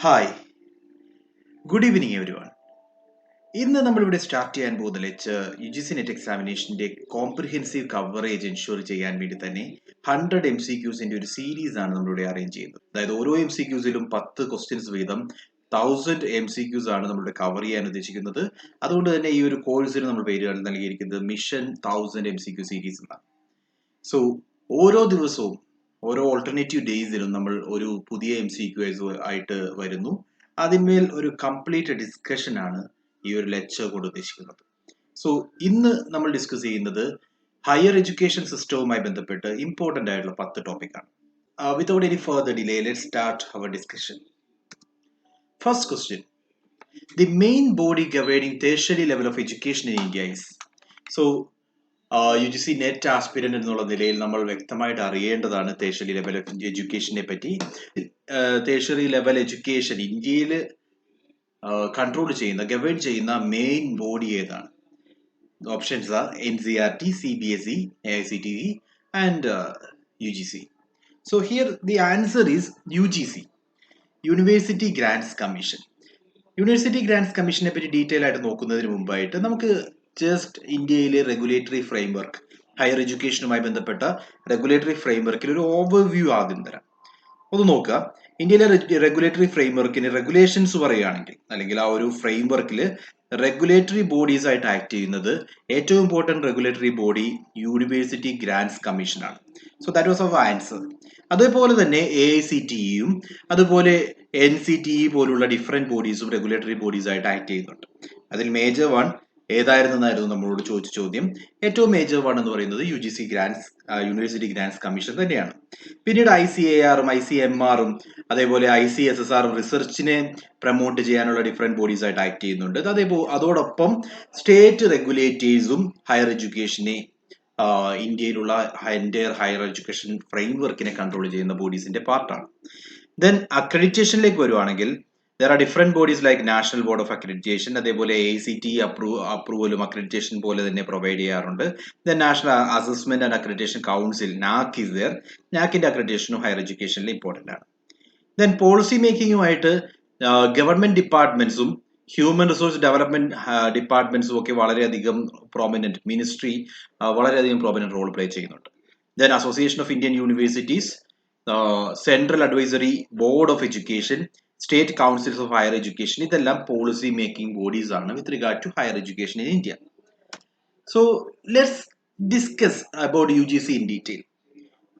Hi, good evening everyone. ഇന്ന് നമ്മളിവിടെ start ചെയ്യാൻ പോകുന്ന ലെക്ചർ UGC നെറ്റ് എക്സാമിനേഷന്റെ കോംപ്രിഹെൻസീവ് കവറേജ് എൻഷുർ ചെയ്യാൻ വേണ്ടി തന്നെ 100 MCQസിന്റെ ഒരു സീരീസ് ആണ് നമ്മളിവിടെ അറേഞ്ച് ചെയ്യുന്നത്. അതായത് ഓരോ MCQസിലും 10 ക്വസ്റ്റ്യൻസ് വീതം 1000 MCQs ആണ് നമ്മളിവിടെ കവർ ചെയ്യാൻ ഉദ്ദേശിക്കുന്നത്. അതുകൊണ്ട് തന്നെ ഈ ഒരു കോഴ്സിന് നമ്മൾ പേര് നൽകിയിരിക്കുന്നത് മിഷൻ 1000 MCQ സീരീസ് എന്നാണ്. സോ ഓരോ ദിവസവും ഓരോ ഓൾട്ടർനേറ്റീവ് ഡേയ്സിലും നമ്മൾ ഒരു പുതിയ MCQ ആയിട്ട് വരുന്നു. അതിന്മേൽ ഒരു കംപ്ലീറ്റ് ഡിസ്കഷൻ ആണ് ഈ ഒരു ലെക്ചർ കൊണ്ട് ഉദ്ദേശിക്കുന്നത്. സോ ഇന്ന് നമ്മൾ ഡിസ്കസ് ചെയ്യുന്നത് ഹയർ എഡ്യൂക്കേഷൻ സിസ്റ്റവുമായി ബന്ധപ്പെട്ട് ഇമ്പോർട്ടന്റ് ആയിട്ടുള്ള 10 ടോപ്പിക്കാണ്. Without any further delay let start our discussion. First question: the main body governing tertiary level of education in India is. So UGC net aspirant എന്നുള്ള നിലയിൽ നമ്മൾ വ്യക്തമായിട്ട് അറിയേണ്ടതാണ് tertiary ലെവൽ ഓഫ് എഡ്യൂക്കേഷനെ പറ്റി. tertiary ലെവൽ എഡ്യൂക്കേഷൻ ഇന്ത്യയിൽ control ചെയ്യുന്ന govern ചെയ്യുന്ന മെയിൻ ബോഡി ഏതാണ്? Options are NCERT, CBSE, AICTE and UGC. So here the answer is UGC, university grants commission. University grants കമ്മീഷനെ പറ്റി ഡീറ്റെയിൽ ആയിട്ട് നോക്കുന്നതിന് മുമ്പായിട്ട് നമുക്ക് ജസ്റ്റ് ഇന്ത്യയിലെ റെഗുലേറ്ററി ഫ്രെയിംവർക്ക്, ഹയർ എഡ്യൂക്കേഷനുമായി ബന്ധപ്പെട്ട റെഗുലേറ്ററി ഫ്രെയിംവർക്കിൽ ഒരു ഓവർവ്യൂ ആദ്യം തരാം. ഒന്ന് നോക്കുക, ഇന്ത്യയിലെ റെഗുലേറ്ററി ഫ്രെയിംവർക്കിന് റെഗുലേഷൻസ് പറയുകയാണെങ്കിൽ, അല്ലെങ്കിൽ ആ ഒരു ഫ്രെയിംവർക്കിൽ റെഗുലേറ്ററി ബോഡീസ് ആയിട്ട് ആക്ട് ചെയ്യുന്നത് ഏറ്റവും important regulatory body university grants commission ആണ്. So that was our answer. അതേപോലെ തന്നെ AICTEയും അതുപോലെ NCTE പോലുള്ള ഡിഫറെന്റ് ബോഡീസും റെഗുലേറ്ററി ബോഡീസ് ആയിട്ട് ആക്ട് ചെയ്യുന്നുണ്ട്. അതിൽ മേജർ വൺ ഏതായിരുന്നെന്നായിരുന്നു നമ്മളോട് ചോദിച്ച ചോദ്യം. ഏറ്റവും മേജർ വൺ എന്ന് പറയുന്നത് UGC grants, university grants commission തന്നെയാണ്. പിന്നീട് ICARഉം ICMRഉം അതേപോലെ ICSSRഉം റിസർച്ചിനെ പ്രൊമോട്ട് ചെയ്യാനുള്ള ഡിഫറെന്റ് ബോഡീസ് ആയിട്ട് ആക്ട് ചെയ്യുന്നുണ്ട്. അതോടൊപ്പം സ്റ്റേറ്റ് റെഗുലേറ്റേഴ്സും ഹയർ എഡ്യൂക്കേഷനെ, ഇന്ത്യയിലുള്ള എൻറ്റയർ ഹയർ എഡ്യൂക്കേഷൻ ഫ്രെയിംവർക്കിനെ കൺട്രോൾ ചെയ്യുന്ന ബോഡീസിന്റെ പാർട്ടാണ്. ദെൻ അക്രഡിറ്റേഷനിലേക്ക് വരുവാണെങ്കിൽ there are different bodies like National Board of Accreditation, അതേപോലെ AICTE അപ്രൂവലും അക്രഡിറ്റേഷൻ പോലെ തന്നെ പ്രൊവൈഡ് ചെയ്യാറുണ്ട്. Then national assessment and accreditation council, NAAC is there. NAACന്റെ അക്രഡിറ്റേഷനും ഹയർ എഡ്യൂക്കേഷനിൽ ഇമ്പോർട്ടന്റ് ആണ്. ദെൻ പോളിസി മേക്കിങ്ങുമായിട്ട് ഗവൺമെന്റ് ഡിപ്പാർട്ട്മെന്റ്സും ഹ്യൂമൻ റിസോഴ്സ് ഡെവലപ്മെന്റ് ഡിപ്പാർട്ട്മെന്റ്സും ഒക്കെ വളരെയധികം പ്രോമിനന്റ്, മിനിസ്ട്രി വളരെയധികം പ്രോമിനന്റ് റോൾ പ്ലേ ചെയ്യുന്നുണ്ട്. Then association of Indian universities, central advisory board of education, state councils of higher education, ഇതെല്ലാം പോളിസി മേക്കിംഗ് ബോഡീസ് ആണ് with regard to higher education in India. So let's discuss about UGC in detail.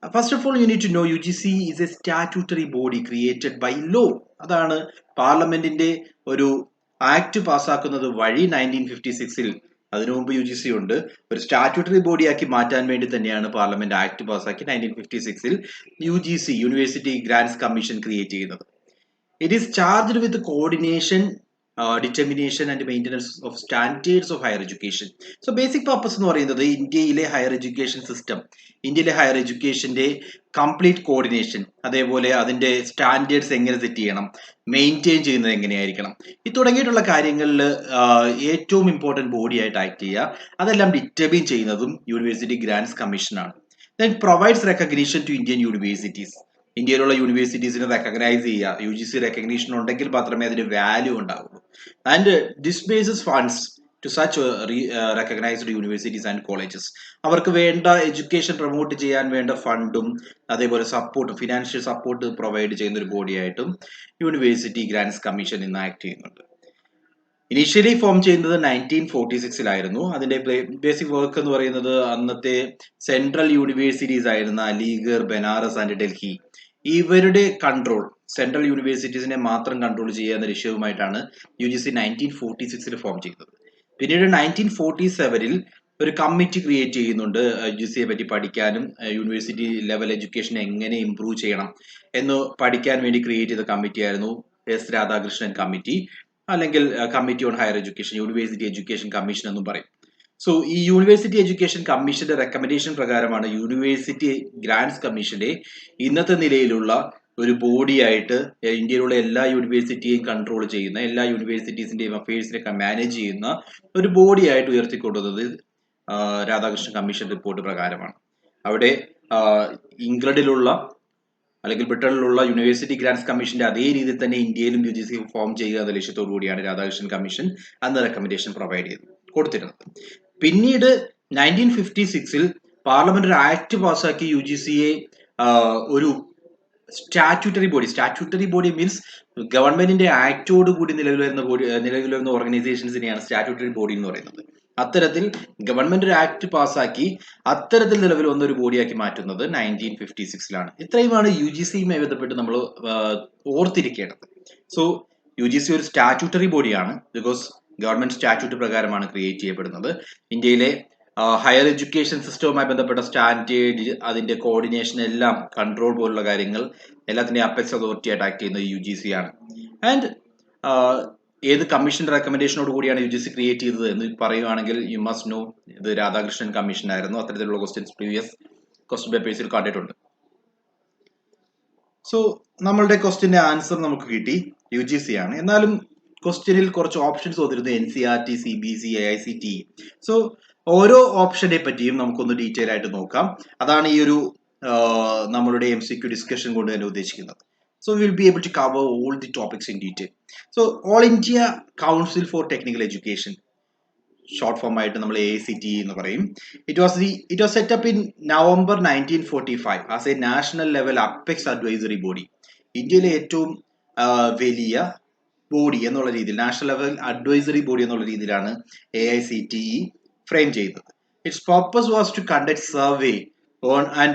First of all, you need to know UGC is a statutory body created by law. അതാണ് പാർലമെന്റിന്റെ ഒരു act പാസ്സാക്കുന്നത് വഴി 1956-ൽ, അതിനു മുമ്പ് UGC ഉണ്ട്, ഒരു statutory body ആക്കി മാറ്റാൻ വേണ്ടി തന്നെയാണ് പാർലമെന്റ് ആക്ട് പാസ്സാക്കി 1956-ൽ UGC, university grants commission create ചെയ്യുന്നത്. It is charged with coordination, determination and maintenance of standards of higher education. So basic purpose എന്ന് പറയുന്നത് ഇന്ത്യയിലെ ഹയർ എഡ്യൂക്കേഷൻ സിസ്റ്റം, ഇന്ത്യയിലെ ഹയർ എഡ്യൂക്കേഷന്റെ കംപ്ലീറ്റ് കോർഡിനേഷൻ, അതേപോലെ അതിന്റെ സ്റ്റാൻഡേർഡ്സ് എങ്ങനെ സെറ്റ് ചെയ്യണം, മെയിൻറ്റെയിൻ ചെയ്യുന്നത് എങ്ങനെയായിരിക്കണം, ഈ തുടങ്ങിയിട്ടുള്ള കാര്യങ്ങളിൽ ഏറ്റവും ഇമ്പോർട്ടൻറ്റ് ബോഡി ആയിട്ട് ആക്ട് ചെയ്യുക, അതെല്ലാം ഡിറ്റർമിൻ ചെയ്യുന്നതും യൂണിവേഴ്സിറ്റി ഗ്രാന്റ്സ് കമ്മീഷനാണ്. Then provides recognition to Indian universities. ഇന്ത്യയിലുള്ള യൂണിവേഴ്സിറ്റീസിനെ റെക്കഗ്നൈസ് ചെയ്യുക, UGC റെക്കഗ്നീഷൻ ഉണ്ടെങ്കിൽ മാത്രമേ അതിന് വാല്യൂ ഉണ്ടാവുള്ളൂ. And disburses funds to such recognised universities and colleges. അവർക്ക് വേണ്ട എഡ്യൂക്കേഷൻ പ്രൊമോട്ട് ചെയ്യാൻ വേണ്ട ഫണ്ടും അതേപോലെ സപ്പോർട്ട്, ഫിനാൻഷ്യൽ സപ്പോർട്ട് പ്രൊവൈഡ് ചെയ്യുന്ന ഒരു ബോഡിയായിട്ടും യൂണിവേഴ്സിറ്റി ഗ്രാന്റ്സ് കമ്മീഷൻ ഇന്ന് ആക്ട് ചെയ്യുന്നുണ്ട്. ഇനീഷ്യലി ഫോം ചെയ്യുന്നത് 1946-ലായിരുന്നു. അതിന്റെ ബേസിക് വർക്ക് എന്ന് പറയുന്നത് അന്നത്തെ സെൻട്രൽ യൂണിവേഴ്സിറ്റീസ് ആയിരുന്ന അലിഗർ, ബനാറസ് ആൻഡ് ഡൽഹി, ഇവരുടെ കൺട്രോൾ, സെൻട്രൽ യൂണിവേഴ്സിറ്റീസിനെ മാത്രം കൺട്രോൾ ചെയ്യുക എന്ന ലക്ഷ്യവുമായിട്ടാണ് UGC 1946-ൽ ഫോം ചെയ്തത്. പിന്നീട് 1947-ൽ ഒരു കമ്മിറ്റി ക്രിയേറ്റ് ചെയ്യുന്നുണ്ട് UGCയെ പറ്റി പഠിക്കാനും യൂണിവേഴ്സിറ്റി ലെവൽ എഡ്യൂക്കേഷൻ എങ്ങനെ ഇംപ്രൂവ് ചെയ്യണം എന്ന് പഠിക്കാൻ വേണ്ടി ക്രിയേറ്റ് ചെയ്ത കമ്മിറ്റി ആയിരുന്നു S. രാധാകൃഷ്ണൻ കമ്മിറ്റി, അല്ലെങ്കിൽ committee on higher education, university education commission എന്നും പറയും. സോ ഈ യൂണിവേഴ്സിറ്റി എഡ്യൂക്കേഷൻ കമ്മീഷന്റെ റെക്കമെൻഡേഷൻ പ്രകാരമാണ് യൂണിവേഴ്സിറ്റി ഗ്രാന്റ്സ് കമ്മീഷന്റെ ഇന്നത്തെ നിലയിലുള്ള ഒരു ബോഡിയായിട്ട് ഇന്ത്യയിലുള്ള എല്ലാ യൂണിവേഴ്സിറ്റിയെയും കൺട്രോൾ ചെയ്യുന്ന, എല്ലാ യൂണിവേഴ്സിറ്റീസിന്റെയും അഫയേഴ്സിനെ മാനേജ് ചെയ്യുന്ന ഒരു ബോഡിയായിട്ട് ഉയർത്തിക്കൊണ്ടുവന്നത് രാധാകൃഷ്ണൻ കമ്മീഷൻ റിപ്പോർട്ട് പ്രകാരമാണ്. അവിടെ ഇംഗ്ലണ്ടിലുള്ള അല്ലെങ്കിൽ ബ്രിട്ടനിലുള്ള യൂണിവേഴ്സിറ്റി ഗ്രാന്റ്സ് കമ്മീഷന്റെ അതേ രീതിയിൽ തന്നെ ഇന്ത്യയിലും UGC ഫോം ചെയ്യുക എന്ന ലക്ഷ്യത്തോടു കൂടിയാണ് രാധാകൃഷ്ണൻ കമ്മീഷൻ അന്ന് റെക്കമെൻഡേഷൻ പ്രൊവൈഡ് ചെയ്ത് കൊടുത്തിരുന്നത്. പിന്നീട് 1956 പാർലമെന്റ് ഒരു ആക്ട് പാസ്സാക്കി UGCയെ ഒരു സ്റ്റാറ്റ്യൂട്ടറി ബോഡി മീൻസ് ഗവൺമെന്റിന്റെ ആക്ടോട് കൂടി നിലവിൽ വരുന്ന ഓർഗനൈസേഷൻസിനെയാണ് സ്റ്റാറ്റ്യൂട്ടറി ബോഡി എന്ന് പറയുന്നത്. അത്തരത്തിൽ ഗവൺമെന്റ് ഒരു ആക്ട് പാസ്സാക്കി അത്തരത്തിൽ നിലവിൽ വന്ന ഒരു ബോഡിയാക്കി മാറ്റുന്നത് 1956 ഇത്രയുമാണ് UGCയുമായി ബന്ധപ്പെട്ട് നമ്മൾ ഓർത്തിരിക്കേണ്ടത്. സോ UGC ഒരു സ്റ്റാറ്റ്യൂട്ടറി ബോഡിയാണ്, ബിക്കോസ് ഗവൺമെന്റ് സ്റ്റാറ്റ്യൂട്ട് പ്രകാരമാണ് ക്രിയേറ്റ് ചെയ്യപ്പെടുന്നത്. ഇന്ത്യയിലെ ഹയർ എഡ്യൂക്കേഷൻ സിസ്റ്റവുമായി ബന്ധപ്പെട്ട സ്റ്റാൻഡേർഡ്, അതിന്റെ കോർഡിനേഷൻ എല്ലാം, കൺട്രോൾ പോലുള്ള കാര്യങ്ങൾ എല്ലാത്തിന്റെയും അപ്പെക്സ് അതോറിറ്റി ആയിട്ട് ആക്ട് ചെയ്യുന്നത് UGC ആണ്. ആൻഡ് ഏത് കമ്മീഷന്റെ റെക്കമെൻഡേഷനോട് കൂടിയാണ് UGC ക്രിയേറ്റ് ചെയ്തത് എന്ന് പറയുകയാണെങ്കിൽ യു മസ്റ്റ് നോ, ഇത് രാധാകൃഷ്ണൻ കമ്മീഷൻ ആയിരുന്നു. അത്തരത്തിലുള്ള ക്വസ്റ്റ്യൻസ് പ്രീവിയസ് ക്വസ്റ്റ്യൻ പേപ്പേഴ്സിൽ കണ്ടിട്ടുണ്ട്. സോ നമ്മളുടെ ക്വസ്റ്റ്യന്റെ ആൻസർ നമുക്ക് കിട്ടി, UGC ആണ്. എന്നാലും ക്വസ്റ്റ്യനിൽ കുറച്ച് ഓപ്ഷൻസ് വന്നിരുന്നു, NCERT, CBC, AICTE. സോ ഓരോ ഓപ്ഷനെ പറ്റിയും നമുക്കൊന്ന് ഡീറ്റെയിൽ ആയിട്ട് നോക്കാം. അതാണ് ഈ ഒരു നമ്മളുടെ MCQ ഡിസ്കഷൻ കൊണ്ട് തന്നെ ഉദ്ദേശിക്കുന്നത്. So we will be able to cover all the topics in detail. So All India Council for Technical Education, short form ആയിട്ട് നമ്മൾ AICTE എന്ന് പറയും. It was set up in November 1945 as A national level apex advisory body. ഇന്ത്യയിലെ ഏറ്റവും വലിയ body എന്നുള്ള രീതിയിൽ, national level advisory body എന്നുള്ള രീതിയിലാണ് AICTE ഫ്രെയിം ചെയ്തത്. Its purpose was to conduct survey on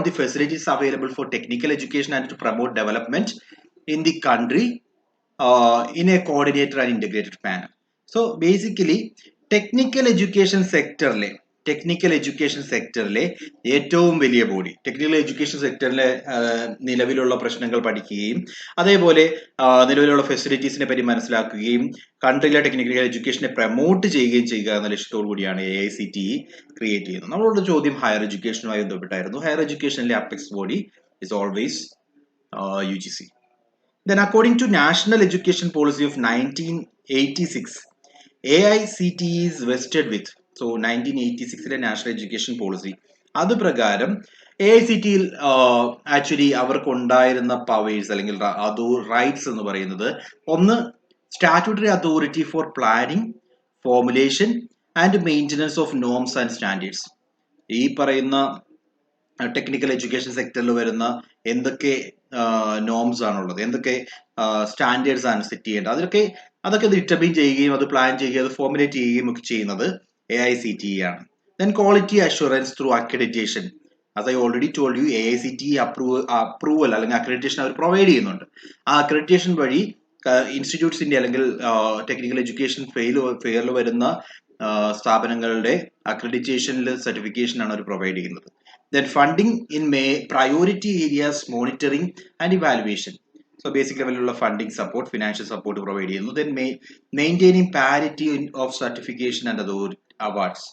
the facilities available for technical education and to promote development in the country in a coordinated and integrated manner. So basically technical education സെക്ടറിലെ ഏറ്റവും വലിയ body, technical education സെക്ടറിലെ നിലവിലുള്ള പ്രശ്നങ്ങൾ പഠിക്കുകയും അതേപോലെ നിലവിലുള്ള ഫെസിലിറ്റീസിനെ പറ്റി മനസ്സിലാക്കുകയും കൺട്രിയിലെ ടെക്നിക്കൽ എഡ്യൂക്കേഷനെ പ്രൊമോട്ട് ചെയ്യുകയും ചെയ്യുക എന്ന ലക്ഷ്യത്തോടു കൂടിയാണ് AICTE ക്രിയേറ്റ് ചെയ്യുന്നത്. നമ്മളുടെ ചോദ്യം ഹയർ എഡ്യൂക്കേഷനുമായി ബന്ധപ്പെട്ടായിരുന്നു. ഹയർ എഡ്യൂക്കേഷനിലെ apex body is always UGC. Then according to National Education Policy of 1986, AICTE is vested with, so 1986 national education policy, അത് പ്രകാരം AICTE ആക്ച്വലി അവർക്കുണ്ടായിരുന്ന പവേഴ്സ് അല്ലെങ്കിൽ റൈറ്റ്സ് എന്ന് പറയുന്നത്, ഒന്ന് statutory authority four planning, formulation and maintenance of norms and standards. ഈ പറയുന്ന technical education സെക്ടറിൽ വരുന്ന എന്തൊക്കെ നോംസ് ആണുള്ളത്, എന്തൊക്കെ സ്റ്റാൻഡേർഡ്സ് ആണ് സെറ്റ് ചെയ്യേണ്ടത്, അതൊക്കെ ഡിറ്റർമിൻ ചെയ്യുകയും അത് പ്ലാൻ ചെയ്യുകയും അത് ഫോർമുലേറ്റ് ചെയ്യുകയും ഒക്കെ ചെയ്യുന്നത് AICTE ആണ്. Then quality assurance through accreditation. As I already told you, AICTE approval അല്ലെങ്കിൽ അക്രഡിറ്റേഷൻ അവർ പ്രൊവൈഡ് ചെയ്യുന്നുണ്ട്. ആ അക്രഡിറ്റേഷൻ വഴി ഇൻസ്റ്റിറ്റ്യൂട്ട്സിന്റെ അല്ലെങ്കിൽ ടെക്നിക്കൽ എഡ്യൂക്കേഷൻ ഫെയറിൽ വരുന്ന സ്ഥാപനങ്ങളുടെ അക്രഡിറ്റേഷനിൽ സർട്ടിഫിക്കേഷൻ ആണ് അവർ പ്രൊവൈഡ് ചെയ്യുന്നത്. Then funding in priority areas, monitoring and evaluation. So basic level funding support, financial support provide ചെയ്യുന്നു. Then maintaining parity of certification and awards.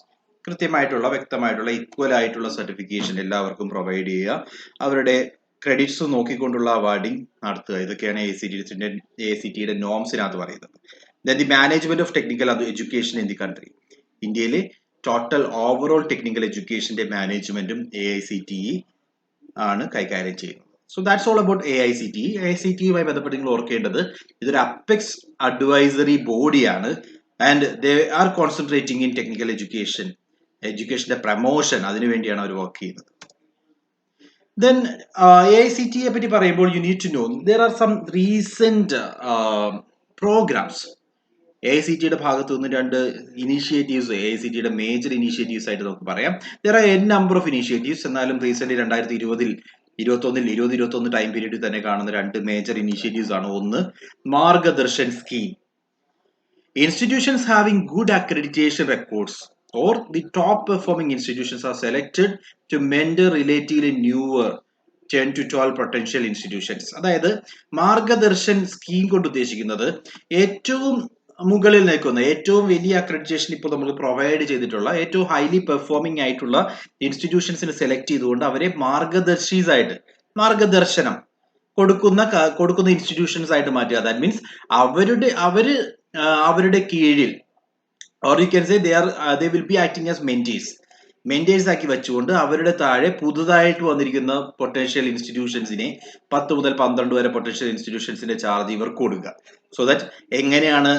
കൃത്യമായിട്ടുള്ള വ്യക്തമായിട്ടുള്ള ഈക്വൽ ആയിട്ടുള്ള സർട്ടിഫിക്കേഷൻ എല്ലാവർക്കും പ്രൊവൈഡ് ചെയ്യുക, അവരുടെ ക്രെഡിറ്റ്സ് നോക്കിക്കൊണ്ടുള്ള അവാർഡിംഗ് നടത്തുക. ഇതൊക്കെയാണ് AICTEയുടെ നോംസിനകത്ത് പറയുന്നത്. Then the management of technical education in the country. ഇന്ത്യയിലെ ടോട്ടൽ ഓവറോൾ ടെക്നിക്കൽ എഡ്യൂക്കേഷന്റെ മാനേജ്മെന്റും AICTE ആണ് കൈകാര്യം ചെയ്യുന്നത്. So that's all about AICTE. AICTEയുമായി ബന്ധപ്പെട്ട് നിങ്ങൾ ഓർക്കേണ്ടത്, ഇതൊരു അപ്പെക്സ് അഡ്വൈസറി ബോഡിയാണ് and they are concentrating in technical എഡ്യൂക്കേഷന്റെ പ്രമോഷൻ, അതിനുവേണ്ടിയാണ് അവർ വർക്ക് ചെയ്യുന്നത്. ദെൻ AICTEയെ പറ്റി പറയുമ്പോൾ you need to know there are some recent programmes. AICTEയുടെ ഭാഗത്ത് നിന്ന് രണ്ട് ഇനീഷ്യേറ്റീവ്സ്, AICTEയുടെ മേജർ ഇനീഷ്യേറ്റീവ്സ് ആയിട്ട് നമുക്ക് പറയാം. There are n number of initiatives. എന്നാലും റീസെന്റ് 2020-21 ടൈം പീരീഡിൽ തന്നെ കാണുന്ന രണ്ട് മേജർ ഇനീഷ്യേറ്റീവ്സ് ആണ്. ഒന്ന് Margdarshan scheme. Institutions having good accreditation records or the top performing institutions are selected to mentor relatively newer 10 to 12 potential institutions. അതായത് മാർഗദർശൻ സ്കീം കൊണ്ട് ഉദ്ദേശിക്കുന്നത് ഏറ്റവും മുകളിൽ നിൽക്കുന്ന ഏറ്റവും വലിയ അക്രഡിറ്റേഷൻ ഇപ്പോൾ നമ്മൾ പ്രൊവൈഡ് ചെയ്തിട്ടുള്ള ഏറ്റവും ഹൈലി പെർഫോമിംഗ് ആയിട്ടുള്ള ഇൻസ്റ്റിറ്റ്യൂഷൻസിനെ സെലക്ട് ചെയ്തുകൊണ്ട് അവരെ മാർഗദർശനം കൊടുക്കുന്ന ഇൻസ്റ്റിറ്റ്യൂഷൻസ് ആയിട്ട് മാറ്റുക. ദാറ്റ് മീൻസ് അവരുടെ കീഴിൽ, or you can say they will be acting as mentees. Mentors ആക്കി വെച്ചുകൊണ്ട് അവരുടെ താഴെ പുതുതായിട്ട് വന്നിരിക്കുന്ന പൊട്ടൻഷ്യൽ ഇൻസ്റ്റിറ്റ്യൂഷൻസിനെ 10 മുതൽ 12 വരെ പൊട്ടൻഷ്യൽ ഇൻസ്റ്റിറ്റ്യൂഷൻസിന്റെ ചാർജ് ഇവർക്ക് കൊടുക്കുക. സോ ദാറ്റ് എങ്ങനെയാണ്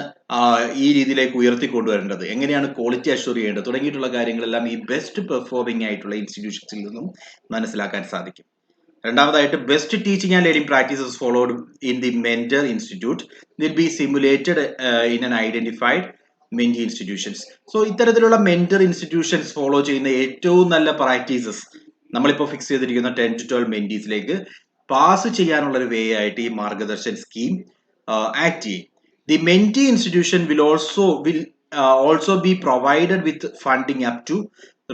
ഈ രീതിയിലേക്ക് ഉയർത്തിക്കൊണ്ടുവരേണ്ടത്, എങ്ങനെയാണ് ക്വാളിറ്റി അഷ്യൂർ ചെയ്യേണ്ടത് തുടങ്ങിയിട്ടുള്ള കാര്യങ്ങളെല്ലാം ഈ ബെസ്റ്റ് പെർഫോമിംഗ് ആയിട്ടുള്ള ഇൻസ്റ്റിറ്റ്യൂഷൻസിൽ നിന്നും മനസ്സിലാക്കാൻ സാധിക്കും. രണ്ടാമതായിട്ട് best teaching and learning practices followed in the mentor institute will be simulated in an identified mentee institutions. So ഇത്തരത്തിലുള്ള മെന്റർ ഇൻസ്റ്റിറ്റ്യൂഷൻസ് ഫോളോ ചെയ്യുന്ന ഏറ്റവും നല്ല പ്രാക്ടീസസ് നമ്മളിപ്പോൾ ഫിക്സ് ചെയ്തിരിക്കുന്ന 10 to 12 മെന്റീസിലേക്ക് പാസ് ചെയ്യാനുള്ള ഒരു വേ ആയിട്ട് ഈ മാർഗദർശൻ സ്കീം ആക്ട് ചെയ്യും. The mentee institution will also be provided with funding up to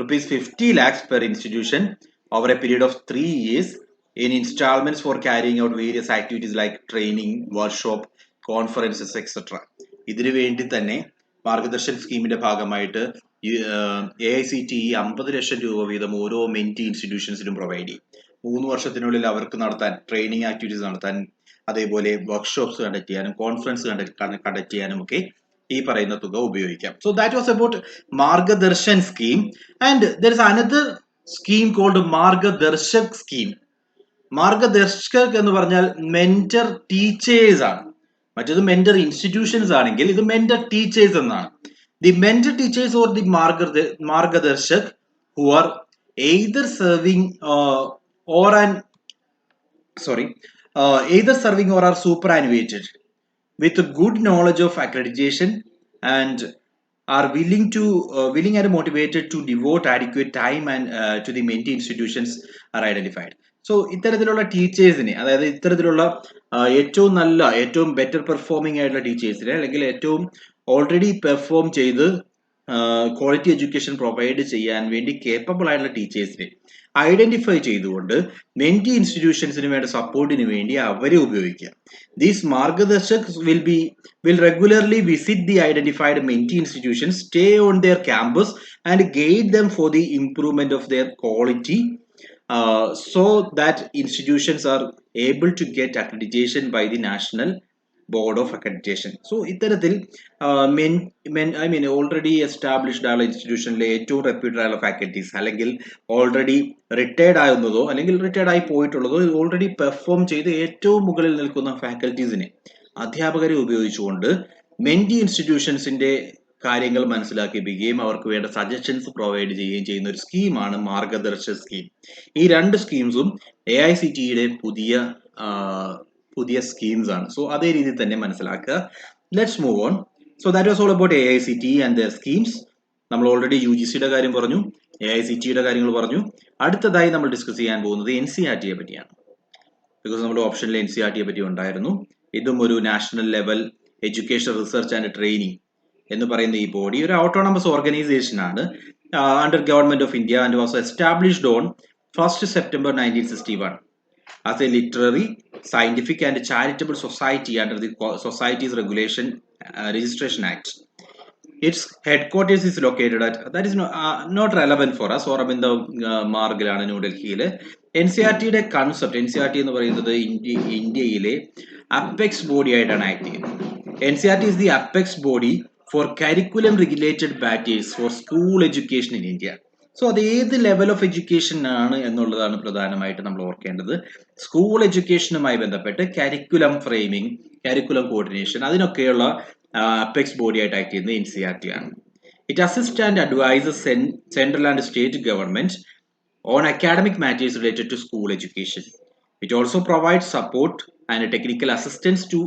₹50 lakhs per institution over a period of 3 years in installments for carrying out various activities like training, workshop, conferences, etc. ഇതിനു വേണ്ടി തന്നെ മാർഗദർശൻ സ്കീമിന്റെ ഭാഗമായിട്ട് AICTE 50 ലക്ഷം രൂപ വീതം ഓരോ mentee ഇൻസ്റ്റിറ്റ്യൂഷൻസിനും provide ചെയ്യും. 3 വർഷത്തിനുള്ളിൽ അവർക്ക് നടത്താൻ ട്രെയിനിങ് ആക്ടിവിറ്റീസ് നടത്താൻ, അതേപോലെ വർക്ക്ഷോപ്സ് കണ്ടക്ട് ചെയ്യാനും കോൺഫറൻസ് കണ്ടക്ട് ചെയ്യാനും ഒക്കെ ഈ പറയുന്ന തുക ഉപയോഗിക്കാം. So that was about Margdarshan scheme. And there is another scheme called Margdarshak scheme. Margdarshak എന്ന് പറഞ്ഞാൽ മെന്റർ ടീച്ചേഴ്സ് ആണ്. മറ്റേത് മെന്റർ ഇൻസ്റ്റിറ്റ്യൂഷൻസ് ആണെങ്കിൽ ഇത് മെന്റർ ടീച്ചേഴ്സ് എന്നാണ്. The mentor teachers or the Margdarshak who are either serving or are superannuated with a good knowledge of accreditation and are willing and motivated to devote adequate time and to the mentee institutions are identified. So ഇത്തരത്തിലുള്ള ടീച്ചേഴ്സിനെ, അതായത് ഇത്തരത്തിലുള്ള ഏറ്റവും better performing ആയിട്ടുള്ള ടീച്ചേഴ്സിനെ, അല്ലെങ്കിൽ ഏറ്റവും already perform ചെയ്ത് quality education provide ചെയ്യാൻ വേണ്ടി കേപ്പബിൾ ആയിട്ടുള്ള ടീച്ചേഴ്സിനെ ഐഡന്റിഫൈ ചെയ്തുകൊണ്ട് മെന്റി ഇൻസ്റ്റിറ്റ്യൂഷൻസിന് വേണ്ട സപ്പോർട്ടിന് വേണ്ടി അവരെ ഉപയോഗിക്കുക. These Margdarshak will regularly visit the identified mentee institutions, stay on their campus and guide them for the improvement of their quality, so that institutions are able to get accreditation by the National Board of Accreditation. So ഇത്തരത്തിൽ already established ആയുള്ള ഇൻസ്റ്റിറ്റ്യൂഷനിലെ ഏറ്റവും reputed ആയുള്ള faculties, അല്ലെങ്കിൽ already retired ആകുന്നതോ അല്ലെങ്കിൽ retired ആയി പോയിട്ടുള്ളതോ already perform ചെയ്ത് ഏറ്റവും മുകളിൽ നിൽക്കുന്ന ഫാക്കൽറ്റീസിനെ, അധ്യാപകരെ ഉപയോഗിച്ചുകൊണ്ട് മെന്റി ഇൻസ്റ്റിറ്റ്യൂഷൻസിന്റെ കാര്യങ്ങൾ മനസ്സിലാക്കിപ്പിക്കുകയും അവർക്ക് വേണ്ട സജഷൻസ് പ്രൊവൈഡ് ചെയ്യുകയും ചെയ്യുന്ന ഒരു സ്കീമാണ് മാർഗദർശക് സ്കീം. ഈ രണ്ട് സ്കീംസും AICTEയുടെ പുതിയ സ്കീംസ് ആണ്. സോ അതേ രീതിയിൽ തന്നെ മനസ്സിലാക്കുക. Let's move on. So that was all about AICTE and their schemes. നമ്മൾ ഓൾറെഡി UGCയുടെ കാര്യം പറഞ്ഞു, AICTEയുടെ കാര്യങ്ങൾ പറഞ്ഞു. അടുത്തതായി നമ്മൾ ഡിസ്കസ് ചെയ്യാൻ പോകുന്നത് NCERTയെ പറ്റിയാണ്. ബിക്കോസ് നമ്മുടെ ഓപ്ഷനിൽ NCERTയെ പറ്റി ഉണ്ടായിരുന്നു. ഇതും ഒരു national level education research and training എന്ന് പറയുന്ന ഈ ബോഡി ഒരു ഓട്ടോണമസ് ഓർഗനൈസേഷൻ ആണ്, under government of India, and was established on 1st September 1961 as a literary, scientific and charitable society under the Societies Regulation Registration Act. Its headquarters is located at, that is not relevant for us, ഓർമ്മ മാർഗിലാണ്, ന്യൂഡൽഹിയിൽ. NCERTയുടെ concept, NCERT എന്ന് പറയുന്നത് ഇന്ത്യയിലെ apex body ആയിട്ടാണ് act ചെയ്യുന്നത്. NCERT is the apex body for curriculum regulated matters for school education in India. So അത് ഏത് level of education ആണ് എന്നുള്ളതാണ് പ്രധാനമായിട്ട് നമ്മൾ ഓർക്കേണ്ടത്. സ്കൂൾ എഡ്യൂക്കേഷനുമായി ബന്ധപ്പെട്ട് കരിക്കുലം ഫ്രെയിമിംഗ്, കരിക്കുലം കോർഡിനേഷൻ, അതിനൊക്കെയുള്ള അപ്പെക്സ് ബോഡി ആയിട്ട് ആക്ട് ചെയ്യുന്നത് NCERT ആണ്. It assist and advises central and state government on academic matters related to school education. It also provides support and technical assistance to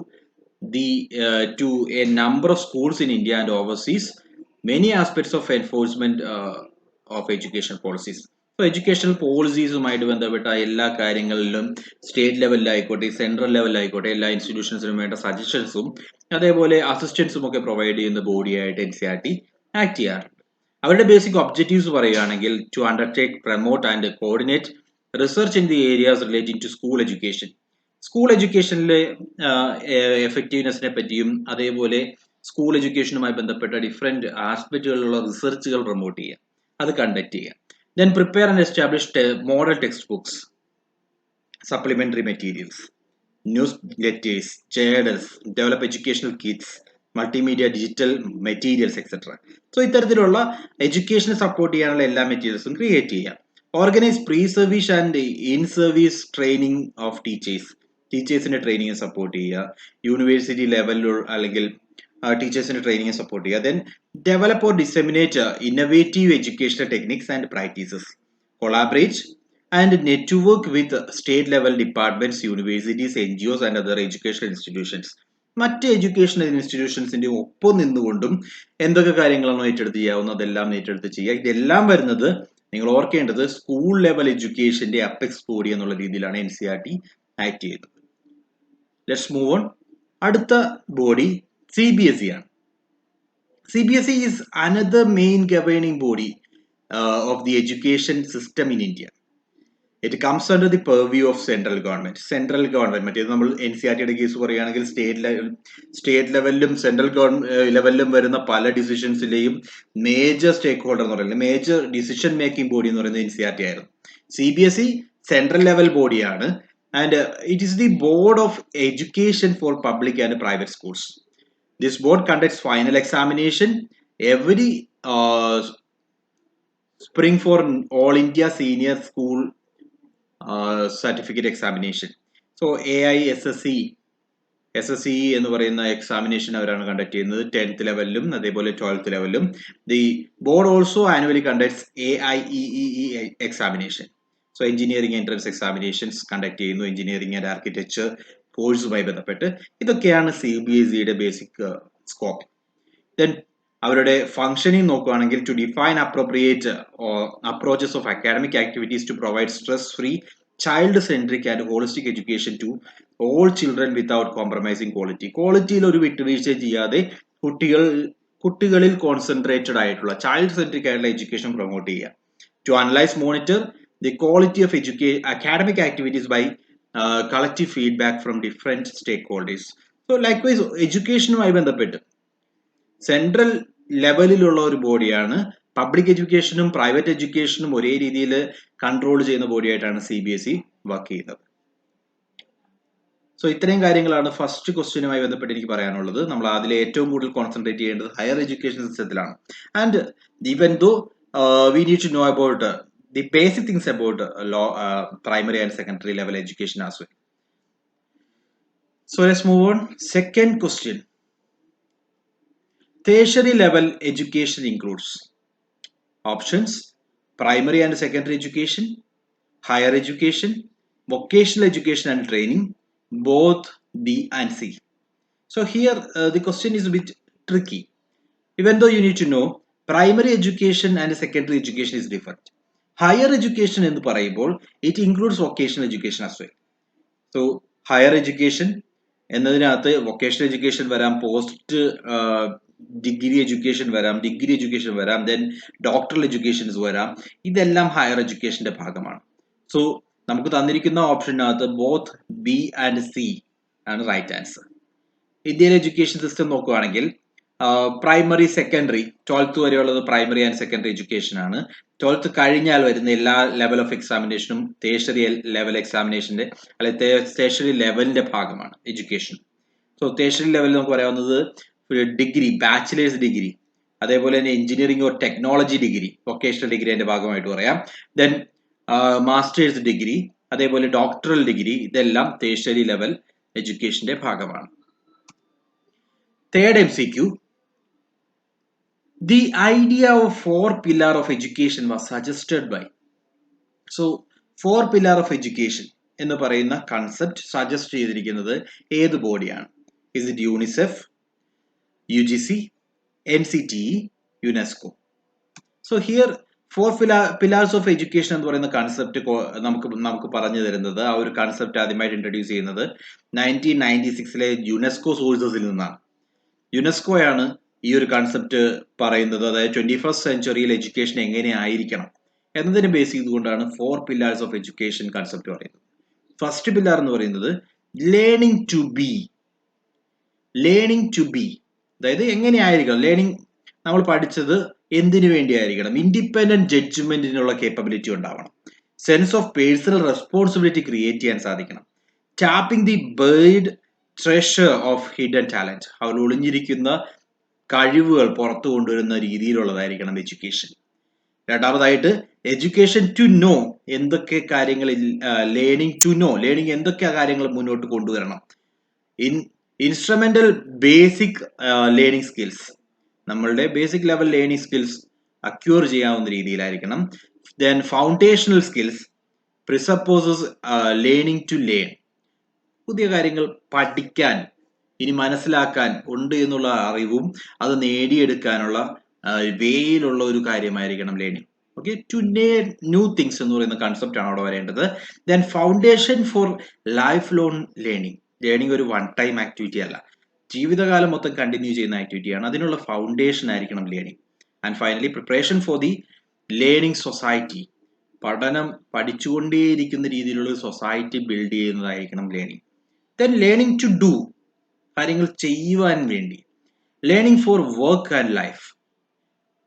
a number of schools in India and overseas many aspects of enforcement of education policies. So educational പോളിസീസുമായിട്ട് ബന്ധപ്പെട്ട എല്ലാ കാര്യങ്ങളിലും state ലെവലിലായിക്കോട്ടെ central ലെവലിലായിക്കോട്ടെ എല്ലാ ഇൻസ്റ്റിറ്റ്യൂഷൻസിനും വേണ്ട സജഷൻസും അതേപോലെ അസിസ്റ്റൻസും ഒക്കെ provide ചെയ്യുന്ന ബോഡിയായിട്ട് NCERT act ചെയ്യാറുണ്ട്. അവരുടെ ബേസിക് ഒബ്ജക്റ്റീവ്സ് പറയുകയാണെങ്കിൽ to undertake, promote and coordinate research in the areas relating to school education. School എഡ്യൂക്കേഷനിലെ എഫക്റ്റീവ്നെസ്സിനെ പറ്റിയും അതേപോലെ സ്കൂൾ എഡ്യൂക്കേഷനുമായി ബന്ധപ്പെട്ട ഡിഫറെന്റ് ആസ്പെക്റ്റുകളിലുള്ള റിസർച്ചുകൾ പ്രൊമോട്ട് ചെയ്യുക, അത് കണ്ടക്ട് ചെയ്യുക. Then prepare and establish model textbooks, supplementary materials, newsletters, journals, develop educational kits, multimedia, digital materials et cetera. So ഇത്തരത്തിലുള്ള എഡ്യൂക്കേഷനെ സപ്പോർട്ട് ചെയ്യാനുള്ള എല്ലാ മെറ്റീരിയൽസും ക്രിയേറ്റ് ചെയ്യാം. Organise pre service and in service training of teachers. ടീച്ചേഴ്സിന്റെ training support ചെയ്യുക. University ലെവലിലുള്ള അല്ലെങ്കിൽ ടീച്ചേഴ്സിന്റെ ട്രെയിനിങ് സപ്പോർട്ട് ചെയ്യുക. Then develop or disseminate innovative educational techniques and practices. Collaborate and network with state level departments, universities, NGOs and other educational institutions. മറ്റ് educational ഇൻസ്റ്റിറ്റ്യൂഷൻസിന്റെ ഒപ്പം നിന്നുകൊണ്ടും എന്തൊക്കെ കാര്യങ്ങളാണോ ഏറ്റെടുത്ത് ചെയ്യാവുന്നത് അതെല്ലാം ഏറ്റെടുത്ത് ചെയ്യുക. ഇതെല്ലാം വരുന്നത് നിങ്ങൾ ഓർക്കേണ്ടത് സ്കൂൾ ലെവൽ എഡ്യൂക്കേഷന്റെ അപ്പെക്സ് ബോഡി എന്നുള്ള രീതിയിലാണ് NCERT ആക്ട് ചെയ്യുന്നത്. Let's move on. അടുത്ത ബോഡി CBSE ആണ്. CBSE is another main governing body of the education system in India. It comes under the purview of central government. Central government, മറ്റേത് നമ്മൾ NCERTയുടെ case പറയുകയാണെങ്കിൽ state ലെവലിലും central ലെവലിലും വരുന്ന പല ഡിസിഷൻസിലെയും major സ്റ്റേക്ക് holder എന്ന് പറയുന്നത്, major decision making body എന്ന് പറയുന്നത് NCERT ആയിരുന്നു. CBSE സെൻട്രൽ ലെവൽ ബോഡിയാണ് and it is the board of education for public and private schools. This board conducts final examination every spring for All India Senior School Certificate Examination. So AISSE എന്ന് പറയുന്ന examination അവരാണ് conduct ചെയ്യുന്നത് 10th ലെവലിലും അതേപോലെ 12th ലെവലിലും. The board also annually conducts AIEEE examination. So engineering entrance examinations conduct ചെയ്യുന്നു, engineering and architecture കോഴ്സുമായി ബന്ധപ്പെട്ട്. ഇതൊക്കെയാണ് CBSEയുടെ ബേസിക് സ്കോപ്പ്. ദെൻ അവരുടെ ഫംഗ്ഷനിങ് നോക്കുകയാണെങ്കിൽ to define appropriate approaches of academic activities to provide stress free, child centric and holistic education to all children without compromising quality. ക്വാളിറ്റിയിൽ ഒരു വിട്ടുവീഴ്ച ചെയ്യാതെ കുട്ടികളിൽ കോൺസെൻട്രേറ്റഡ് ആയിട്ടുള്ള ചൈൽഡ് സെൻട്രിക് ആയിട്ടുള്ള എഡ്യൂക്കേഷൻ പ്രൊമോട്ട് ചെയ്യുക. To analyse monitor the quality of academic activities by collective feedback from different stakeholders. So likewise എഡ്യൂക്കേഷനുമായി ബന്ധപ്പെട്ട് central ലെവലിലുള്ള ഒരു ബോഡിയാണ്. പബ്ലിക് എഡ്യൂക്കേഷനും പ്രൈവറ്റ് എഡ്യൂക്കേഷനും ഒരേ രീതിയിൽ കൺട്രോൾ ചെയ്യുന്ന ബോഡിയായിട്ടാണ് CBSE വർക്ക് ചെയ്യുന്നത്. സോ ഇത്രയും കാര്യങ്ങളാണ് ഫസ്റ്റ് ക്വസ്റ്റ്യനുമായി ബന്ധപ്പെട്ട് എനിക്ക് പറയാനുള്ളത്. നമ്മൾ അതിൽ ഏറ്റവും കൂടുതൽ കോൺസെൻട്രേറ്റ് ചെയ്യേണ്ടത് ഹയർ എഡ്യൂക്കേഷൻ സിസ്റ്റത്തിലാണ്. And even though we need to know about the basic things about primary and secondary level education as well. So let's move on. Second question. Tertiary level education includes options: primary and secondary education, higher education, vocational education and training, both B and C. So here the question is a bit tricky. Even though you need to know primary education and secondary education is different. Higher education എന്ന് പറയുമ്പോൾ it includes vocational education as well. So higher education എന്നതിനകത്ത് vocational education വരാം, post degree education വരാം, degree education വരാം, then doctoral educations വരാം. ഇതെല്ലാം ഹയർ എഡ്യൂക്കേഷന്റെ ഭാഗമാണ്. സോ നമുക്ക് തന്നിരിക്കുന്ന ഓപ്ഷനകത്ത് ബോത്ത് B ആൻഡ് C ആണ് റൈറ്റ് ആൻസർ. ഇന്ത്യയിലെ എഡ്യൂക്കേഷൻ സിസ്റ്റം നോക്കുകയാണെങ്കിൽ പ്രൈമറി, സെക്കൻഡറി, 12th വരെയുള്ളത് പ്രൈമറി ആൻഡ് സെക്കൻഡറി എഡ്യൂക്കേഷൻ ആണ്. 12th കഴിഞ്ഞാൽ വരുന്ന എല്ലാ ലെവൽ ഓഫ് എക്സാമിനേഷനും ടേഷറി ലെവൽ എക്സാമിനേഷന്റെ അല്ലെങ്കിൽ ടേഷറി ലെവലിന്റെ ഭാഗമാണ് എഡ്യൂക്കേഷൻ. സോ ടേഷറി ലെവലിൽ നമുക്ക് പറയാവുന്നത് ഡിഗ്രി, ബാച്ചിലേഴ്സ് ഡിഗ്രി, അതേപോലെ തന്നെ engineering or technology degree, vocational degree അതിന്റെ ഭാഗമായിട്ട് പറയാം. ദെൻ മാസ്റ്റേഴ്സ് ഡിഗ്രി, അതേപോലെ ഡോക്ടറൽ ഡിഗ്രി, ഇതെല്ലാം ടേഷറി ലെവൽ എഡ്യൂക്കേഷന്റെ ഭാഗമാണ്. Third MCQ. The idea of 4 pillar of education was suggested by. So 4 pillar of education എന്ന് പറയുന്ന കൺസെപ്റ്റ് സജസ്റ്റ് ചെയ്തിരിക്കുന്നത് ഏത് ബോഡിയാണ്? Is it UNICEF, UGC, NCTE, UNESCO? So here 4 pillars of education എന്ന് പറയുന്ന concept നമുക്ക് പറഞ്ഞു തരുന്നത്, ആ ഒരു കൺസെപ്റ്റ് ആദ്യമായിട്ട് ഇൻട്രൊഡ്യൂസ് ചെയ്യുന്നത് 1996 യുനെസ്കോ സോഴ്സസിൽ നിന്നാണ്. യുനെസ്കോയാണ് ഈ ഒരു കൺസെപ്റ്റ് പറയുന്നത്. അതായത് 21st സെഞ്ചുറിയിൽ എഡ്യൂക്കേഷൻ എങ്ങനെ ആയിരിക്കണം എന്നതിനെ ബേസ് ചെയ്തുകൊണ്ടാണ് 4 pillars ഓഫ് എഡ്യൂക്കേഷൻ കൺസെപ്റ്റ് പറയുന്നത്. ഫസ്റ്റ് പില്ലർ എന്ന് പറയുന്നത് learning to be. Learning to be, അതായത് എങ്ങനെയായിരിക്കണം ലേണിംഗ്, നമ്മൾ പഠിച്ചത് എന്തിനു വേണ്ടിയായിരിക്കണം. ഇൻഡിപെൻഡന്റ് ജഡ്ജ്മെന്റിനുള്ള കേപ്പബിലിറ്റി ഉണ്ടാവണം. Sense of personal responsibility create ചെയ്യാൻ സാധിക്കണം. Tapping the buried treasure of hidden talent, അവർ ഒളിഞ്ഞിരിക്കുന്ന കഴിവുകൾ പുറത്തു കൊണ്ടുവരുന്ന രീതിയിലുള്ളതായിരിക്കണം എഡ്യൂക്കേഷൻ. രണ്ടാമതായിട്ട് എഡ്യൂക്കേഷൻ ടു നോ, എന്തൊക്കെ കാര്യങ്ങൾ, ലേണിംഗ് ടു നോ, ലേണിംഗ് എന്തൊക്കെ കാര്യങ്ങൾ മുന്നോട്ട് കൊണ്ടുവരണം. ഇൻസ്ട്രുമെന്റൽ ബേസിക് ലേണിംഗ് സ്കിൽസ്, നമ്മളുടെ basic level learning skills acquire ചെയ്യാവുന്ന രീതിയിലായിരിക്കണം. Then foundational skills presupposes learning to learn, പുതിയ കാര്യങ്ങൾ പഠിക്കാൻ, ഇനി മനസ്സിലാക്കാൻ ഉണ്ട് എന്നുള്ള അറിവും അത് നേടിയെടുക്കാനുള്ള വേയിലുള്ള ഒരു കാര്യമായിരിക്കണം learning. Okay, to learn new things എന്ന് പറയുന്ന കൺസെപ്റ്റ് ആണ് അവിടെ വരേണ്ടത്. Then foundation for life long learning, learning ഒരു വൺ ടൈം ആക്ടിവിറ്റി അല്ല, ജീവിതകാലം മൊത്തം കണ്ടിന്യൂ ചെയ്യുന്ന ആക്ടിവിറ്റിയാണ്. അതിനുള്ള ഫൗണ്ടേഷൻ ആയിരിക്കണം learning. And finally preparation for the learning society, പഠനം പഠിച്ചുകൊണ്ടേയിരിക്കുന്ന രീതിയിലുള്ള ഒരു സൊസൈറ്റി ബിൽഡ് ചെയ്യുന്നതായിരിക്കണം learning. Then learning to do, കാര്യങ്ങൾ ചെയ്യുവാൻ വേണ്ടി. Learning for work and life,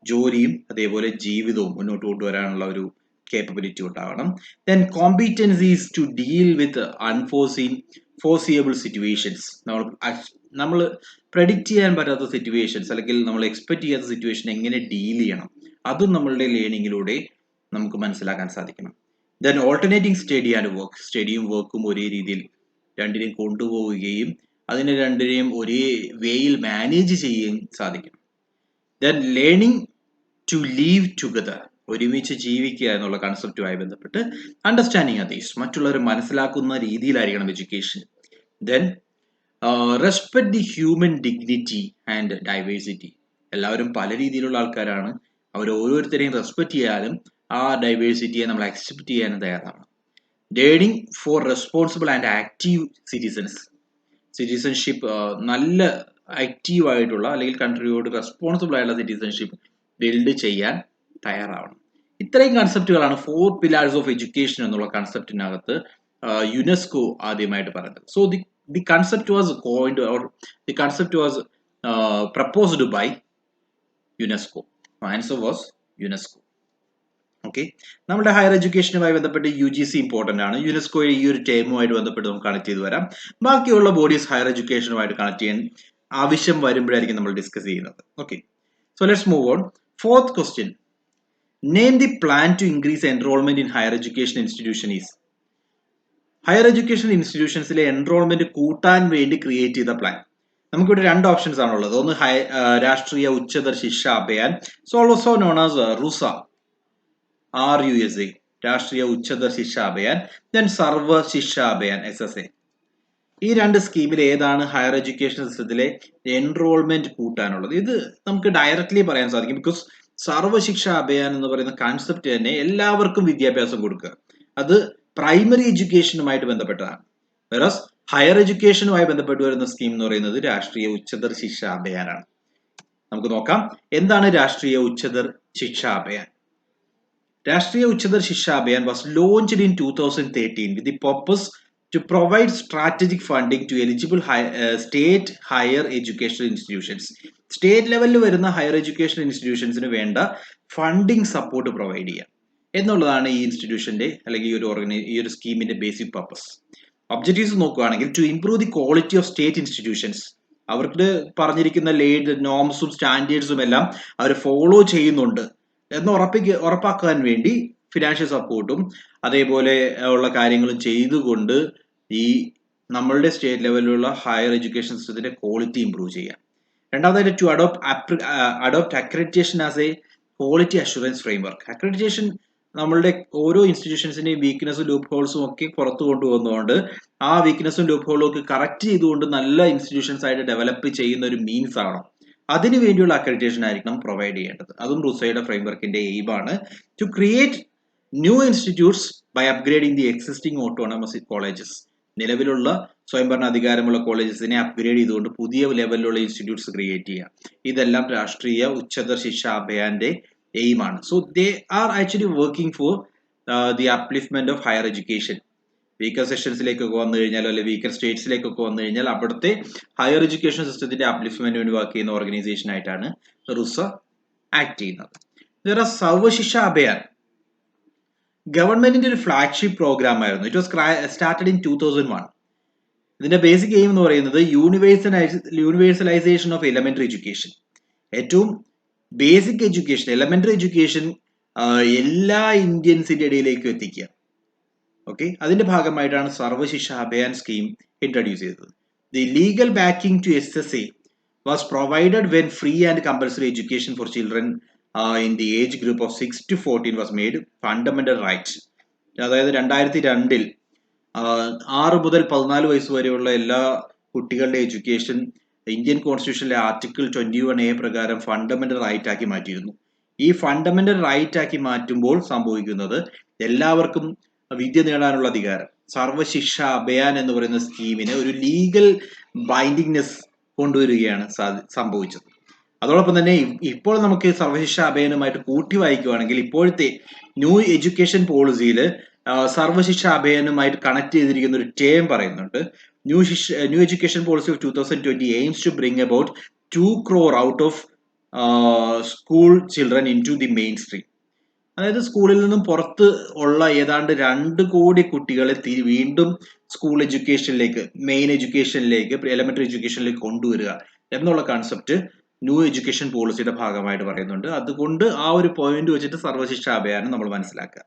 ജോലിയും അതേപോലെ ജീവിതവും മുന്നോട്ട് കൊണ്ടുവരാനുള്ള ഒരു കേപ്പബിലിറ്റി ഉണ്ടാവണം. Then competencies to deal with foreseeable situations, നമ്മൾ പ്രെഡിക്റ്റ് ചെയ്യാൻ പറ്റാത്ത സിറ്റുവേഷൻസ് അല്ലെങ്കിൽ നമ്മൾ എക്സ്പെക്ട് ചെയ്യാത്ത സിറ്റുവേഷൻ എങ്ങനെ ഡീൽ ചെയ്യണം, അതും നമ്മളുടെ ലേണിങ്ങിലൂടെ നമുക്ക് മനസ്സിലാക്കാൻ സാധിക്കണം. Then alternating study and work, സ്റ്റഡിയും വർക്കും ഒരേ രീതിയിൽ രണ്ടിനെയും കൊണ്ടുപോവുകയും അതിനെ രണ്ടിനെയും ഒരേ വേയിൽ മാനേജ് ചെയ്യുകയും സാധിക്കും. Then learning to live together, ഒരുമിച്ച് ജീവിക്കുക എന്നുള്ള കൺസെപ്റ്റുമായി ബന്ധപ്പെട്ട് അണ്ടർസ്റ്റാൻഡിങ് അതേഴ്സ്, മറ്റുള്ളവരെ മനസ്സിലാക്കുന്ന രീതിയിലായിരിക്കണം education. Then respect the human dignity and diversity, എല്ലാവരും പല രീതിയിലുള്ള ആൾക്കാരാണ്, അവർ ഓരോരുത്തരെയും റെസ്പെക്ട് ചെയ്യാനും ആ ഡൈവേഴ്സിറ്റിയെ നമ്മൾ അക്സെപ്റ്റ് ചെയ്യാനും തയ്യാറാണ്. Learning four responsible and active citizenship, നല്ല ആക്റ്റീവ് ആയിട്ടുള്ള അല്ലെങ്കിൽ കൺട്രിയോട് റെസ്പോൺസിബിൾ ആയിട്ടുള്ള സിറ്റിസൺഷിപ്പ് ബിൽഡ് ചെയ്യാൻ തയ്യാറാവണം. ഇത്രയും കൺസെപ്റ്റുകളാണ് 4 പില്ലേഴ്സ് ഓഫ് എഡ്യൂക്കേഷൻ എന്നുള്ള കൺസെപ്റ്റിനകത്ത് യുനെസ്കോ ആദ്യമായിട്ട് പറയുന്നത്. So the concept was coined or the concept was proposed by UNESCO. Answer was UNESCO. Okay, നമ്മുടെ ഹയർ എഡ്യൂക്കേഷനുമായി ബന്ധപ്പെട്ട് UGC ഇമ്പോർട്ടന്റ് ആണ്. യുനെസ്കോ ഈ ഒരു ടേമുമായിട്ട് ബന്ധപ്പെട്ട് നമുക്ക് കണക്ട് ചെയ്ത് വരാം. ബാക്കിയുള്ള ബോഡീസ് ഹയർ എഡ്യൂക്കേഷനുമായിട്ട് കണക്ട് ചെയ്യാൻ ആവശ്യം വരുമ്പോഴായിരിക്കും നമ്മൾ ഡിസ്കസ് ചെയ്യുന്നത്. Okay, so let's move on. Fourth question, name the plan to increase enrolment in higher education institution is. Higher education ഇൻസ്റ്റിറ്റ്യൂഷൻസിലെ എൻറോൾമെന്റ് കൂട്ടാൻ വേണ്ടി ക്രിയേറ്റ് ചെയ്ത പ്ലാൻ. നമുക്കിവിടെ 2 ഓപ്ഷൻസ് ആണുള്ളത്. ഒന്ന് Rashtriya Uchchatar Shiksha Abhiyan, also known as RUSA, RUSA, Rashtriya Uchchatar Shiksha Abhiyan, then സർവ ശിക്ഷ അഭിയാൻ, SSA. ഈ 2 സ്കീമിൽ ഏതാണ് ഹയർ എഡ്യൂക്കേഷൻ സിസ്റ്റത്തിലെ എൻറോൾമെന്റ് കൂട്ടാനുള്ളത്? ഇത് നമുക്ക് ഡയറക്ട്ലി പറയാൻ സാധിക്കും, ബിക്കോസ് സർവശിക്ഷ അഭിയാൻ എന്ന് പറയുന്ന കൺസെപ്റ്റ് തന്നെ എല്ലാവർക്കും വിദ്യാഭ്യാസം കൊടുക്കുക, അത് പ്രൈമറി എഡ്യൂക്കേഷനുമായിട്ട് ബന്ധപ്പെട്ടതാണ്. വെറസ് ഹയർ എഡ്യൂക്കേഷനുമായി ബന്ധപ്പെട്ട് വരുന്ന സ്കീം എന്ന് പറയുന്നത് രാഷ്ട്രീയ ഉച്ചതർ ശിക്ഷ അഭിയാനാണ്. നമുക്ക് നോക്കാം, എന്താണ് രാഷ്ട്രീയ Uchchatar Shiksha Abhiyan. Rashtriya Uchchadar Shiksha Abhiyan was launched in 2013 with the purpose to provide strategic funding to eligible state higher educational institutions. State level വരുന്ന higher educational institutionsന് വേണ്ട ഫണ്ടിങ് സപ്പോർട്ട് പ്രൊവൈഡ് ചെയ്യുക എന്നുള്ളതാണ് ഈ ഇൻസ്റ്റിറ്റ്യൂഷന്റെ അല്ലെങ്കിൽ ഈ ഒരു സ്കീമിന്റെ ബേസിക് പർപ്പസ്. ഒബ്ജക്റ്റീവ്സ് നോക്കുകയാണെങ്കിൽ to improve the quality of state institutions, അവർക്ക് പറഞ്ഞിരിക്കുന്ന ലേഡ് നോംസും സ്റ്റാൻഡേർഡ്സും എല്ലാം അവർ ഫോളോ ചെയ്യുന്നുണ്ട് എന്ന് ഉറപ്പാക്കാൻ വേണ്ടി ഫിനാൻഷ്യൽ സപ്പോർട്ടും അതേപോലെ ഉള്ള കാര്യങ്ങളും ചെയ്തുകൊണ്ട് ഈ നമ്മളുടെ സ്റ്റേറ്റ് ലെവലിലുള്ള ഹയർ എഡ്യൂക്കേഷൻ സിസ്റ്റത്തിന്റെ ക്വാളിറ്റി ഇംപ്രൂവ് ചെയ്യാം. രണ്ടാമതായിട്ട് to adopt accreditation as a quality assurance framework. Accreditation നമ്മളുടെ ഓരോ ഇൻസ്റ്റിറ്റ്യൂഷൻസിന്റെയും വീക്ക്നെസ്സും ലൂപ്പ് ഹോൾസും ഒക്കെ പുറത്തു കൊണ്ടുവന്നുകൊണ്ട് ആ വീക്ക്നെസ്സും ലൂപ്പ് ഹോളും ഒക്കെ കറക്റ്റ് ചെയ്തുകൊണ്ട് നല്ല ഇൻസ്റ്റിറ്റ്യൂഷൻസ് ആയിട്ട് ഡെവലപ്പ് ചെയ്യുന്ന ഒരു മീൻസ് ആണ്. അതിനു വേണ്ടിയുള്ള അക്രഡിറ്റേഷൻ ആയിരിക്കണം പ്രൊവൈഡ് ചെയ്യേണ്ടത്. അതും റുസയുടെ ഫ്രെയിംവർക്കിന്റെ എയിമാണ് to create new institutes by upgrading the existing autonomous colleges. നിലവിലുള്ള സ്വയംഭരണ അധികാരമുള്ള കോളേജസിനെ അപ്ഗ്രേഡ് ചെയ്തുകൊണ്ട് പുതിയ ലെവലിലുള്ള ഇൻസ്റ്റിറ്റ്യൂട്ട്സ് ക്രിയേറ്റ് ചെയ്യുക. ഇതെല്ലാം രാഷ്ട്രീയ ഉച്ചതർ ശിക്ഷ അഭിയാന്റെ എയിമാണ്. So they are actually working for the upliftment of higher education. Weaker സെക്ഷൻസിലേക്കൊക്കെ വന്നു കഴിഞ്ഞാൽ അല്ലെങ്കിൽ വീക്കർ സ്റ്റേറ്റ്സിലേക്കൊക്കെ വന്നു കഴിഞ്ഞാൽ അവിടുത്തെ ഹയർ എഡ്യൂക്കേഷൻ സിസ്റ്റത്തിന്റെ അപ്ലിഫ്റ്റ്മെന്റിന് വേണ്ടി വർക്ക് ചെയ്യുന്ന ഓർഗനൈസേഷൻ ആയിട്ടാണ് റുസ ആക്ട് ചെയ്യുന്നത്. വേറെ സർവശിക്ഷ അഭിയാൻ ഗവൺമെന്റിന്റെ ഒരു ഫ്ലാഗ്ഷിപ്പ് പ്രോഗ്രാം ആയിരുന്നു. It was started in 2001. ഇതിന്റെ ബേസിക് എയിം എന്ന് പറയുന്നത് യൂണിവേഴ്സലൈസേഷൻ ഓഫ് എലമെന്ററി എഡ്യൂക്കേഷൻ. ഏറ്റവും ബേസിക് എഡ്യൂക്കേഷൻ, എലമെന്ററി എഡ്യൂക്കേഷൻ എല്ലാ ഇന്ത്യൻസിന്റെ ഇടയിലേക്കും എത്തിക്കുക. ഓക്കെ, അതിന്റെ ഭാഗമായിട്ടാണ് സർവശിക്ഷ അഭിയാൻ സ്കീം ഇൻട്രൊഡ്യൂസ് ചെയ്തത്. The legal backing to SSA was provided when free and compulsory education for children in the age group of 6 to 14 was made fundamental right. അതായത് 2002 6 മുതൽ 14 വയസ്സ് വരെയുള്ള എല്ലാ കുട്ടികളുടെ എഡ്യൂക്കേഷൻ ഇന്ത്യൻ കോൺസ്റ്റിറ്റ്യൂഷനിലെ ആർട്ടിക്കിൾ 21A പ്രകാരം ഫണ്ടമെന്റൽ റൈറ്റ് ആക്കി മാറ്റിയിരുന്നു. ഈ ഫണ്ടമെന്റൽ റൈറ്റ് ആക്കി മാറ്റുമ്പോൾ സംഭവിക്കുന്നത് എല്ലാവർക്കും വിദ്യ നേടാനുള്ള അധികാരം, സർവശിക്ഷ അഭിയാൻ എന്ന് പറയുന്ന സ്കീമിന് ഒരു ലീഗൽ ബൈൻഡിങ്നെസ് കൊണ്ടുവരികയാണ് സംഭവിച്ചത്. അതോടൊപ്പം തന്നെ ഇപ്പോൾ നമുക്ക് സർവശിക്ഷ അഭിയാനുമായിട്ട് കൂട്ടി വായിക്കുകയാണെങ്കിൽ ഇപ്പോഴത്തെ ന്യൂ എഡ്യൂക്കേഷൻ പോളിസിയിൽ സർവശിക്ഷ അഭിയാനുമായിട്ട് കണക്ട് ചെയ്തിരിക്കുന്ന ഒരു ടേം പറയുന്നുണ്ട്. New education policy of 2020 aims to bring about 2 crore out of school children into the mainstream. അതായത് സ്കൂളിൽ നിന്നും പുറത്ത് ഉള്ള ഏതാണ്ട് 2 കോടി കുട്ടികളെ വീണ്ടും സ്കൂൾ എഡ്യൂക്കേഷനിലേക്ക്, മെയിൻ എഡ്യൂക്കേഷനിലേക്ക്, എലമെന്ററി എഡ്യൂക്കേഷനിലേക്ക് കൊണ്ടുവരിക എന്നുള്ള കൺസെപ്റ്റ് ന്യൂ എഡ്യൂക്കേഷൻ പോളിസിയുടെ ഭാഗമായിട്ട് പറയുന്നുണ്ട്. അതുകൊണ്ട് ആ ഒരു പോയിന്റ് വെച്ചിട്ട് സർവശിക്ഷ അഭിയാനം നമ്മൾ മനസ്സിലാക്കുക.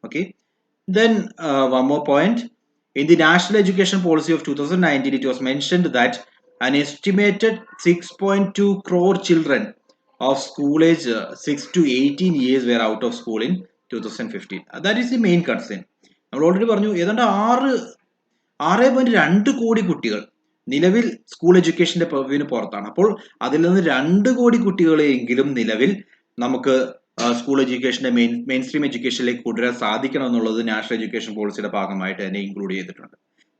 Okay, then one more point. In the National Education Policy of 2019, it was mentioned that an estimated 6.2 crore children of school age 6 to 18 years were out of school in 2015. That is the main concern. നമ്മൾ already പറഞ്ഞു, ഏതാണ്ട് 6.2 കോടി കുട്ടികൾ നിലവിൽ school എഡ്യൂക്കേഷന്റെ പെർവ്യൂവിന് പുറത്താണ്. അപ്പോൾ അതിൽ നിന്ന് 2 കോടി കുട്ടികളെയെങ്കിലും നിലവിൽ നമുക്ക് സ്കൂൾ എഡ്യൂക്കേഷന്റെ മെയിൻ സ്ട്രീം എഡ്യൂക്കേഷനിലേക്ക് കൊണ്ടുവരാൻ സാധിക്കണം എന്നുള്ളത് നാഷണൽ എഡ്യൂക്കേഷൻ പോളിസിയുടെ ഭാഗമായിട്ട് തന്നെ ഇൻക്ലൂഡ് ചെയ്തിട്ടുണ്ട്.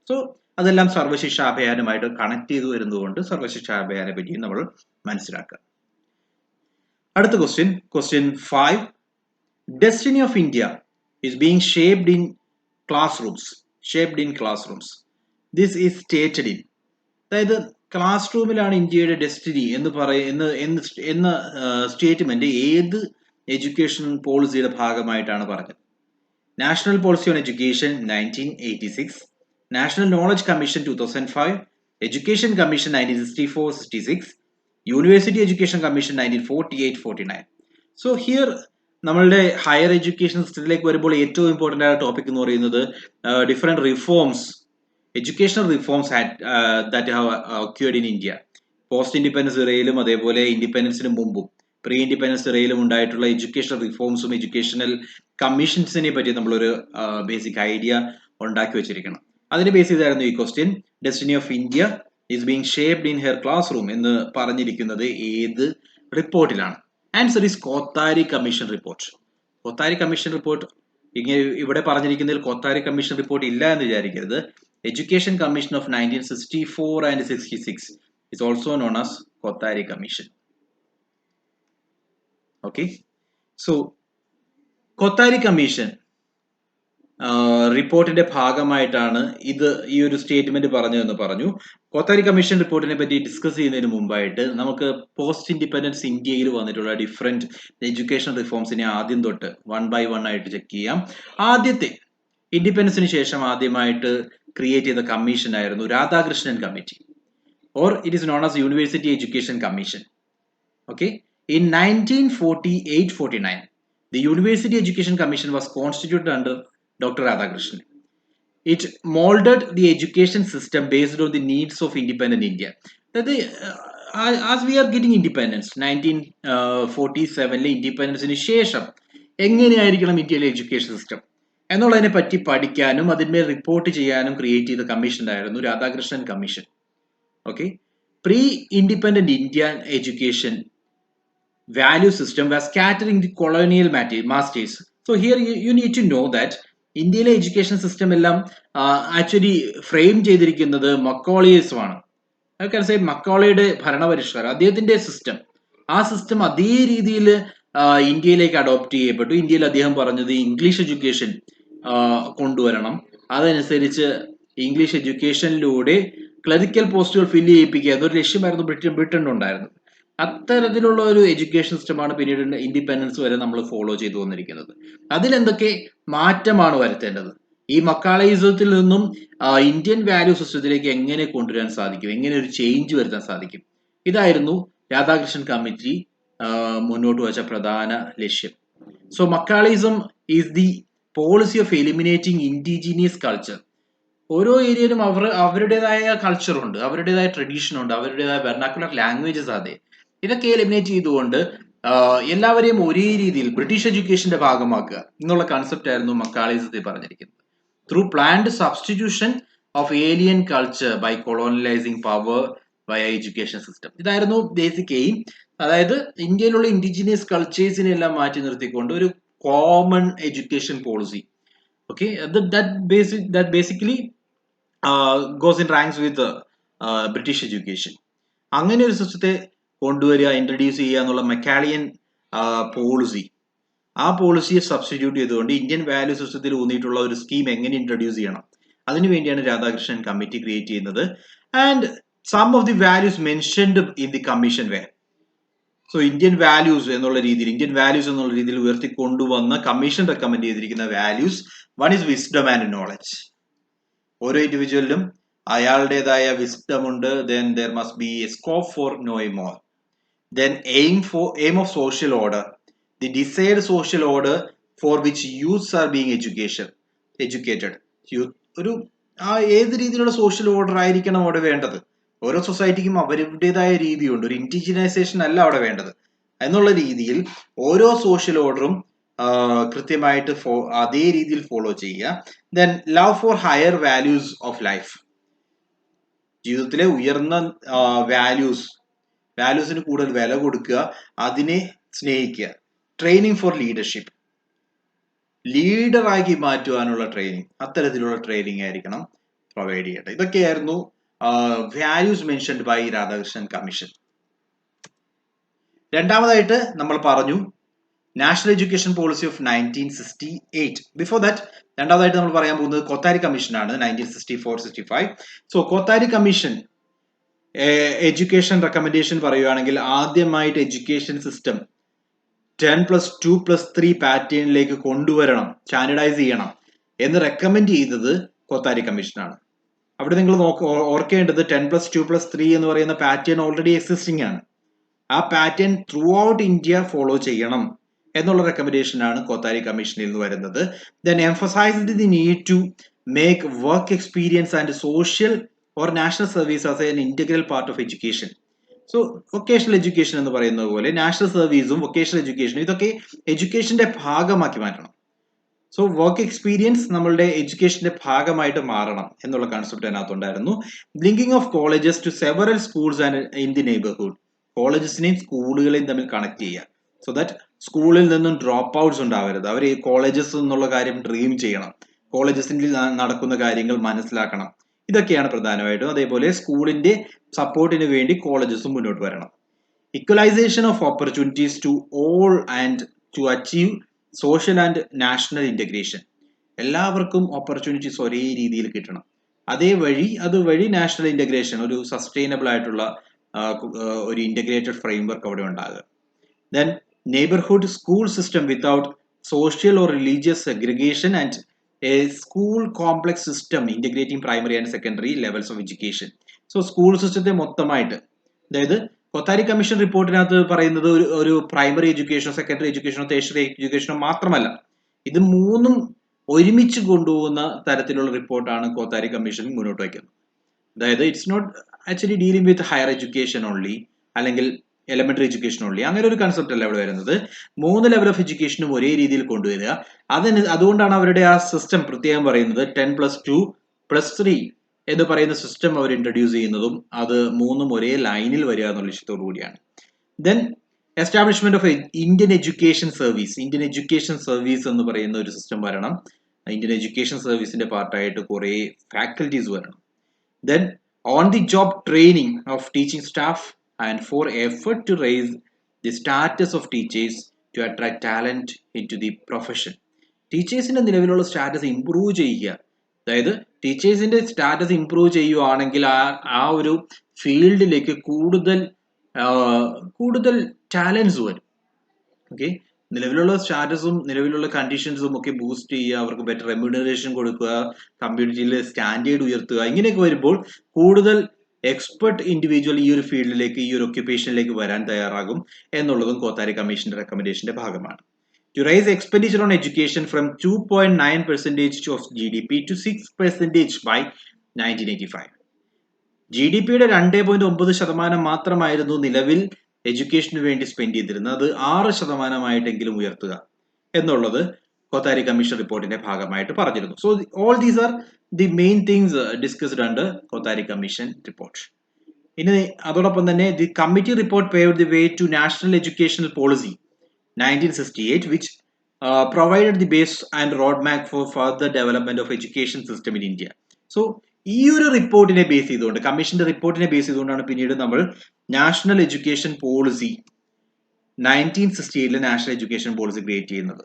സോ അതെല്ലാം സർവശിക്ഷ അഭിയാനുമായിട്ട് കണക്ട് ചെയ്തു വരുന്നതുകൊണ്ട് സർവശിക്ഷ അഭിയാനെ പറ്റി നമ്മൾ മനസ്സിലാക്കുക. അടുത്ത question 5. Destiny of India is being shaped in classrooms. This is stated in. അതായത് ക്ലാസ് റൂമിലാണ് ഇന്ത്യയുടെ ഡെസ്റ്റിനി എന്ന് എന്ന സ്റ്റേറ്റ്മെന്റ് ഏത് എഡ്യൂക്കേഷൻ പോളിസിയുടെ ഭാഗമായിട്ടാണ് പറഞ്ഞത്? National policy on education 1986, national knowledge commission 2005, education commission 1964-66, university education commission 1948-49. So here നമ്മളുടെ ഹയർ എഡ്യൂക്കേഷൻ സിസ്റ്റത്തിലേക്ക് വരുമ്പോൾ ഏറ്റവും ഇമ്പോർട്ടൻ്റ് ആയ ടോപ്പിക് എന്ന് പറയുന്നത് different reforms, educational reforms that have occurred in India. Post independence ഇറയിലും അതേപോലെ ഇൻഡിപെൻഡൻസിന് മുമ്പും പ്രീ ഇൻഡിപെൻഡൻസ് ഇറയിലും ഉണ്ടായിട്ടുള്ള എഡ്യൂക്കേഷണൽ റിഫോംസും എഡ്യൂക്കേഷണൽ കമ്മീഷൻസിനെ പറ്റി നമ്മളൊരു ബേസിക് ഐഡിയ ഉണ്ടാക്കി വെച്ചിരിക്കണം. അതിനെ ബേസ് ചെയ്തായിരുന്നു ഈ question. Destiny of India is being shaped in her class room എന്ന് പറഞ്ഞിരിക്കുന്നത് ഏത് റിപ്പോർട്ടിലാണ്? Answer is Kothari commission report. Kothari commission report ഇങ്ങനെ ഇവിടെ പറഞ്ഞിരിക്കുന്നതിൽ കോത്താരി കമ്മീഷൻ റിപ്പോർട്ട് ഇല്ല എന്ന് വിചാരിക്കരുത്. Education commission of 1964 and 66 is also known as Kothari Commission. Okay, so Kothari Commission റിപ്പോർട്ടിന്റെ ഭാഗമായിട്ടാണ് ഈ ഒരു സ്റ്റേറ്റ്മെന്റ് പറഞ്ഞതെന്ന് പറഞ്ഞു. കോത്താരി കമ്മീഷൻ റിപ്പോർട്ടിനെ പറ്റി ഡിസ്കസ് ചെയ്യുന്നതിന് മുമ്പായിട്ട് നമുക്ക് പോസ്റ്റ് ഇൻഡിപെൻഡൻസ് ഇന്ത്യയിൽ വന്നിട്ടുള്ള ഡിഫറെന്റ് എഡ്യൂക്കേഷൻ റിഫോംസിനെ ആദ്യം തൊട്ട് 1 by 1 ആയിട്ട് ചെക്ക് ചെയ്യാം. ആദ്യത്തെ ഇൻഡിപെൻഡൻസിന് ശേഷം ആദ്യമായിട്ട് ക്രിയേറ്റ് ചെയ്ത കമ്മീഷൻ ആയിരുന്നു Radhakrishnan committee, or it is known as university education commission. Okay, in 1948-49 the University Education Commission was constituted under Dr. Radhakrishnan. It molded the education system based on the needs of independent India. As we are getting independence, 1947 ഇൻഡിപെൻഡൻസിന് ശേഷം എങ്ങനെയായിരിക്കണം ഇന്ത്യയിലെ education system എന്നുള്ളതിനെ പറ്റി പഠിക്കാനും അതിന്മേൽ report ചെയ്യാനും create ചെയ്ത commission ആയിരുന്നു Radhakrishnan commission. Okay, pre independent Indian education value system was scattering the colonial masters. So here you need to know that ഇന്ത്യയിലെ എഡ്യൂക്കേഷൻ സിസ്റ്റം എല്ലാം ആക്ച്വലി ഫ്രെയിം ചെയ്തിരിക്കുന്നത് മക്കോളിയസുമാണ്. മക്കോളിയുടെ ഭരണപരിഷ്കാരം, അദ്ദേഹത്തിന്റെ സിസ്റ്റം, ആ സിസ്റ്റം അതേ രീതിയിൽ ഇന്ത്യയിലേക്ക് അഡോപ്റ്റ് ചെയ്യപ്പെട്ടു. ഇന്ത്യയിൽ അദ്ദേഹം പറഞ്ഞത് ഇംഗ്ലീഷ് എഡ്യൂക്കേഷൻ കൊണ്ടുവരണം, അതനുസരിച്ച് ഇംഗ്ലീഷ് എഡ്യൂക്കേഷനിലൂടെ ക്ലറിക്കൽ പോസ്റ്റുകൾ ഫില്ല് ചെയ്യിപ്പിക്കുക എന്നൊരു ലക്ഷ്യമായിരുന്നു ബ്രിട്ടനുണ്ടായിരുന്നത്. അത്തരത്തിലുള്ള ഒരു എഡ്യൂക്കേഷൻ സിസ്റ്റമാണ് പിന്നീട് ഇൻഡിപെൻഡൻസ് വരെ നമ്മൾ ഫോളോ ചെയ്തു വന്നിരിക്കുന്നത്. അതിലെന്തൊക്കെ മാറ്റമാണ് വരുത്തേണ്ടത്? ഈ മക്കാളയിസത്തിൽ നിന്നും ഇന്ത്യൻ വാല്യൂ സിസ്റ്റത്തിലേക്ക് എങ്ങനെ കൊണ്ടുവരാൻ സാധിക്കും, എങ്ങനെ ഒരു ചേഞ്ച് വരുത്താൻ സാധിക്കും, ഇതായിരുന്നു രാധാകൃഷ്ണൻ കമ്മിറ്റി മുന്നോട്ട് വച്ച പ്രധാന ലക്ഷ്യം. So Macaulayism is the policy of eliminating indigenous culture. ഓരോ ഏരിയയിലും അവരുടേതായ കൾച്ചർ ഉണ്ട്, അവരുടേതായ ട്രഡീഷൻ ഉണ്ട്, അവരുടേതായ വെർണാക്കുലർ ലാംഗ്വേജസ് അതെ. ഇതൊക്കെ എലിമിനേറ്റ് ചെയ്തുകൊണ്ട് എല്ലാവരെയും ഒരേ രീതിയിൽ ബ്രിട്ടീഷ് എഡ്യൂക്കേഷന്റെ ഭാഗമാക്കുക എന്നുള്ള കൺസെപ്റ്റ് ആയിരുന്നു മക്കാളിസത്തിൽ പറഞ്ഞിരിക്കുന്നത്. Through planned substitution of alien culture by colonialising power by education system. ഇതായിരുന്നു ബേസിക് എയിം. അതായത് ഇന്ത്യയിലുള്ള ഇൻഡിജിനിയസ് കൾച്ചേഴ്സിനെ എല്ലാം മാറ്റി നിർത്തിക്കൊണ്ട് ഒരു common education policy. Okay, that basically goes in ranks with British education. അങ്ങനെ ഒരു സിസ്റ്റത്തെ കൊണ്ടുവരിക, ഇൻട്രൊഡ്യൂസ് ചെയ്യുക എന്നുള്ള മെക്കാളിയൻ പോളിസി, ആ പോളിസിയെ സബ്സ്റ്റിറ്റ്യൂട്ട് ചെയ്തുകൊണ്ട് ഇന്ത്യൻ വാല്യൂ സിസ്റ്റത്തിൽ ഊന്നിയിട്ടുള്ള ഒരു സ്കീം എങ്ങനെ ഇൻട്രൊഡ്യൂസ് ചെയ്യണം, അതിനുവേണ്ടിയാണ് രാധാകൃഷ്ണൻ കമ്മിറ്റി ക്രിയേറ്റ് ചെയ്യുന്നത്. And some of the values mentioned in the commission way. So Indian values എന്നുള്ള രീതിയിൽ ഉയർത്തിക്കൊണ്ടുവന്ന കമ്മീഷൻ റെക്കമെൻഡ് ചെയ്തിരിക്കുന്ന values, one is wisdom and knowledge. ഓരോ ഇൻഡിവിജ്വലിലും അയാളുടേതായ വിസ്ഡം ഉണ്ട്. Then there must be a scope for knowing more. Then aim of social order, the desired social order four which youths are being educated. ഒരു ഏത് രീതിയിലുള്ള social order ആയിരിക്കണം അവിടെ വേണ്ടത്. ഓരോ സൊസൈറ്റിക്കും അവരുടേതായ രീതിയുണ്ട്. ഒരു ഇൻഡിജിനൈസേഷൻ അല്ല അവിടെ വേണ്ടത് എന്നുള്ള രീതിയിൽ ഓരോ സോഷ്യൽ ഓർഡറും കൃത്യമായിട്ട് അതേ രീതിയിൽ ഫോളോ ചെയ്യുക. Then love for higher values of life. ജീവിതത്തിലെ ഉയർന്ന വാല്യൂസിന് കൂടുതൽ വില കൊടുക്കുക, അതിനെ സ്നേഹിക്കുക. ട്രെയിനിങ് ഫോർ ലീഡർഷിപ്പ്, ലീഡറാക്കി മാറ്റുവാനുള്ള ട്രെയിനിങ്, അത്തരത്തിലുള്ള ട്രെയിനിങ് ആയിരിക്കണം പ്രൊവൈഡ് ചെയ്യേണ്ടത്. ഇതൊക്കെയായിരുന്നു values mentioned by Radhakrishnan commission. രണ്ടാമതായിട്ട് നമ്മൾ പറഞ്ഞു national education policy of 1968. Before that രണ്ടാമതായിട്ട് നമ്മൾ പറയാൻ പോകുന്നത് കൊത്താരി കമ്മീഷൻ ആണ്, 1964-65. So Kothari commission education recommendation പറയുകയാണെങ്കിൽ ആദ്യമായിട്ട് എഡ്യൂക്കേഷൻ സിസ്റ്റം 10+2+3 പാറ്റേണിലേക്ക് കൊണ്ടുവരണം, സ്റ്റാൻഡർഡൈസ് ചെയ്യണം എന്ന് റെക്കമെൻഡ് ചെയ്തത് കൊത്താരി കമ്മീഷനാണ്. അവിടെ നിങ്ങൾ ഓർക്കേണ്ടത് 10+2+3 എന്ന് പറയുന്ന പാറ്റേൺ ഓൾറെഡി എക്സിസ്റ്റിംഗ് ആണ്. ആ pattern throughout India follow ചെയ്യണം എന്നുള്ള റെക്കമെൻഡേഷൻ ആണ് കൊത്താരി കമ്മീഷനിൽ നിന്ന് വരുന്നത്. Then emphasised the need to make work experience and social or national service as an integral part of education. So vocational education എന്ന് പറയുന്നത് പോലെ നാഷണൽ സർവീസും വൊക്കേഷണൽ എഡ്യൂക്കേഷനും ഇതൊക്കെ എഡ്യൂക്കേഷന്റെ ഭാഗമാക്കി മാറ്റണം. സോ വർക്ക് എക്സ്പീരിയൻസ് നമ്മളുടെ എഡ്യൂക്കേഷന്റെ ഭാഗമായിട്ട് മാറണം എന്നുള്ള കൺസെപ്റ്റ് അതിനകത്തുണ്ടായിരുന്നു. Linking of colleges to several schools and in the neighbourhood. കോളേജസിനെയും സ്കൂളുകളെയും തമ്മിൽ കണക്ട് ചെയ്യുക. സോ ദാറ്റ് സ്കൂളിൽ നിന്നും ഡ്രോപ്പ് ഔട്ട്സ് ഉണ്ടാവരുത്. അവർ കോളേജസ് എന്നുള്ള കാര്യം ഡ്രീം ചെയ്യണം, കോളേജസിൽ നടക്കുന്ന കാര്യങ്ങൾ മനസ്സിലാക്കണം. ഇതൊക്കെയാണ് പ്രധാനമായിട്ടും. അതേപോലെ സ്കൂളിന്റെ സപ്പോർട്ടിന് വേണ്ടി കോളേജസും മുന്നോട്ട് വരണം. Equalisation of opportunities to all and to achieve social and national integration. എല്ലാവർക്കും ഓപ്പർച്യൂണിറ്റീസ് ഒരേ രീതിയിൽ കിട്ടണം. അതുവഴി നാഷണൽ ഇന്റഗ്രേഷൻ, ഒരു സസ്റ്റൈനബിൾ ആയിട്ടുള്ള ഒരു ഇന്റഗ്രേറ്റഡ് ഫ്രെയിംവർക്ക് അവിടെ ഉണ്ടാകുക. Then neighbourhood school system without social or religious segregation and A school complex system integrating primary and secondary levels of education. So school സിസ്റ്റത്തെ മൊത്തമായിട്ട്, അതായത് കൊത്താരി കമ്മീഷൻ റിപ്പോർട്ടിനകത്ത് പറയുന്നത് ഒരു പ്രൈമറി എഡ്യൂക്കേഷനോ സെക്കൻഡറി എഡ്യൂക്കേഷനോ ടേഷറി എഡ്യൂക്കേഷനോ മാത്രമല്ല, ഇത് മൂന്നും ഒരുമിച്ച് കൊണ്ടുപോകുന്ന തരത്തിലുള്ള റിപ്പോർട്ടാണ് കൊത്താരി കമ്മീഷൻ മുന്നോട്ട് വയ്ക്കുന്നത്. അതായത് it's not actually dealing with higher education only അല്ലെങ്കിൽ എലിമെന്ററി എഡ്യൂക്കേഷൻ ഓൺലി, അങ്ങനെ ഒരു കൺസെപ്റ്റ് അല്ല ഇവിടെ വരുന്നത്. 3 ലെവൽ ഓഫ് എഡ്യൂക്കേഷനും ഒരേ രീതിയിൽ കൊണ്ടുവരിക. അതുകൊണ്ടാണ് അവരുടെ ആ സിസ്റ്റം പ്രത്യേകം പറയുന്നത് 10+2+3 എന്ന് പറയുന്ന സിസ്റ്റം അവർ ഇൻട്രൊഡ്യൂസ് ചെയ്യുന്നതും അത് മൂന്നും ഒരേ ലൈനിൽ വരിക എന്നുള്ള ലക്ഷ്യത്തോടു കൂടിയാണ്. Then establishment of Indian education service എന്ന് പറയുന്ന ഒരു സിസ്റ്റം വരണം. ഇന്ത്യൻ എഡ്യൂക്കേഷൻ സർവീസിന്റെ പാർട്ടായിട്ട് കുറെ ഫാക്കൽറ്റീസ് വരണം. Then on the job training of teaching staff and for effort to raise the status of teachers to attract talent into the profession. ടീച്ചേഴ്സിന്റെ നിലവിലുള്ള status improve ചെയ്യുക. അതായത് ടീച്ചേഴ്സിന്റെ സ്റ്റാറ്റസ് ഇംപ്രൂവ് ചെയ്യുവാണെങ്കിൽ ആ ഒരു ഫീൽഡിലേക്ക് കൂടുതൽ ടാലൻസ് വരും. ഓക്കെ, നിലവിലുള്ള സ്റ്റാറ്റസും നിലവിലുള്ള കണ്ടീഷൻസും ഒക്കെ ബൂസ്റ്റ് ചെയ്യുക, അവർക്ക് ബെറ്റർ റെമ്യൂണറേഷൻ കൊടുക്കുക, കമ്മ്യൂണിറ്റിയിൽ സ്റ്റാൻഡേർഡ് ഉയർത്തുക, ഇങ്ങനെയൊക്കെ വരുമ്പോൾ കൂടുതൽ എക്സ്പെർട്ട് ഇൻഡിവിജ്വൽ ഈ ഒരു ഫീൽഡിലേക്ക്, ഈ ഒരു ഒക്യുപ്പേഷനിലേക്ക് വരാൻ തയ്യാറാകും എന്നുള്ളതും കോത്താരി കമ്മീഷന്റെ റെക്കമെൻഡേഷന്റെ ഭാഗമാണ്. To raise expenditure on education from 2.9% of GDP to 6% by 1985. GDP-യുടെ 2.9% മാത്രമായിരുന്നു നിലവിൽ എഡ്യൂക്കേഷന് വേണ്ടി സ്പെൻഡ് ചെയ്തിരുന്നത്. അത് 6% ഉയർത്തുക എന്നുള്ളത് കോത്താരി കമ്മീഷൻ റിപ്പോർട്ടിന്റെ ഭാഗമായിട്ട് പറഞ്ഞിരുന്നു. So all these are the main things discussed under Kothari commission report. ഇനി അതോടൊപ്പം തന്നെ the committee report paved the way to national educational policy 1968, which provided the base and roadmap for further development of education system in India. So ഈ ഒരു റിപ്പോർട്ടിനെ base ചെയ്തുകൊണ്ട്, കമ്മീഷന്റെ റിപ്പോർട്ടിനെ base ചെയ്തുകൊണ്ടാണ് പിന്നീട് നമ്മൾ national education policy 1968 national education policy create ചെയ്യുന്നത്.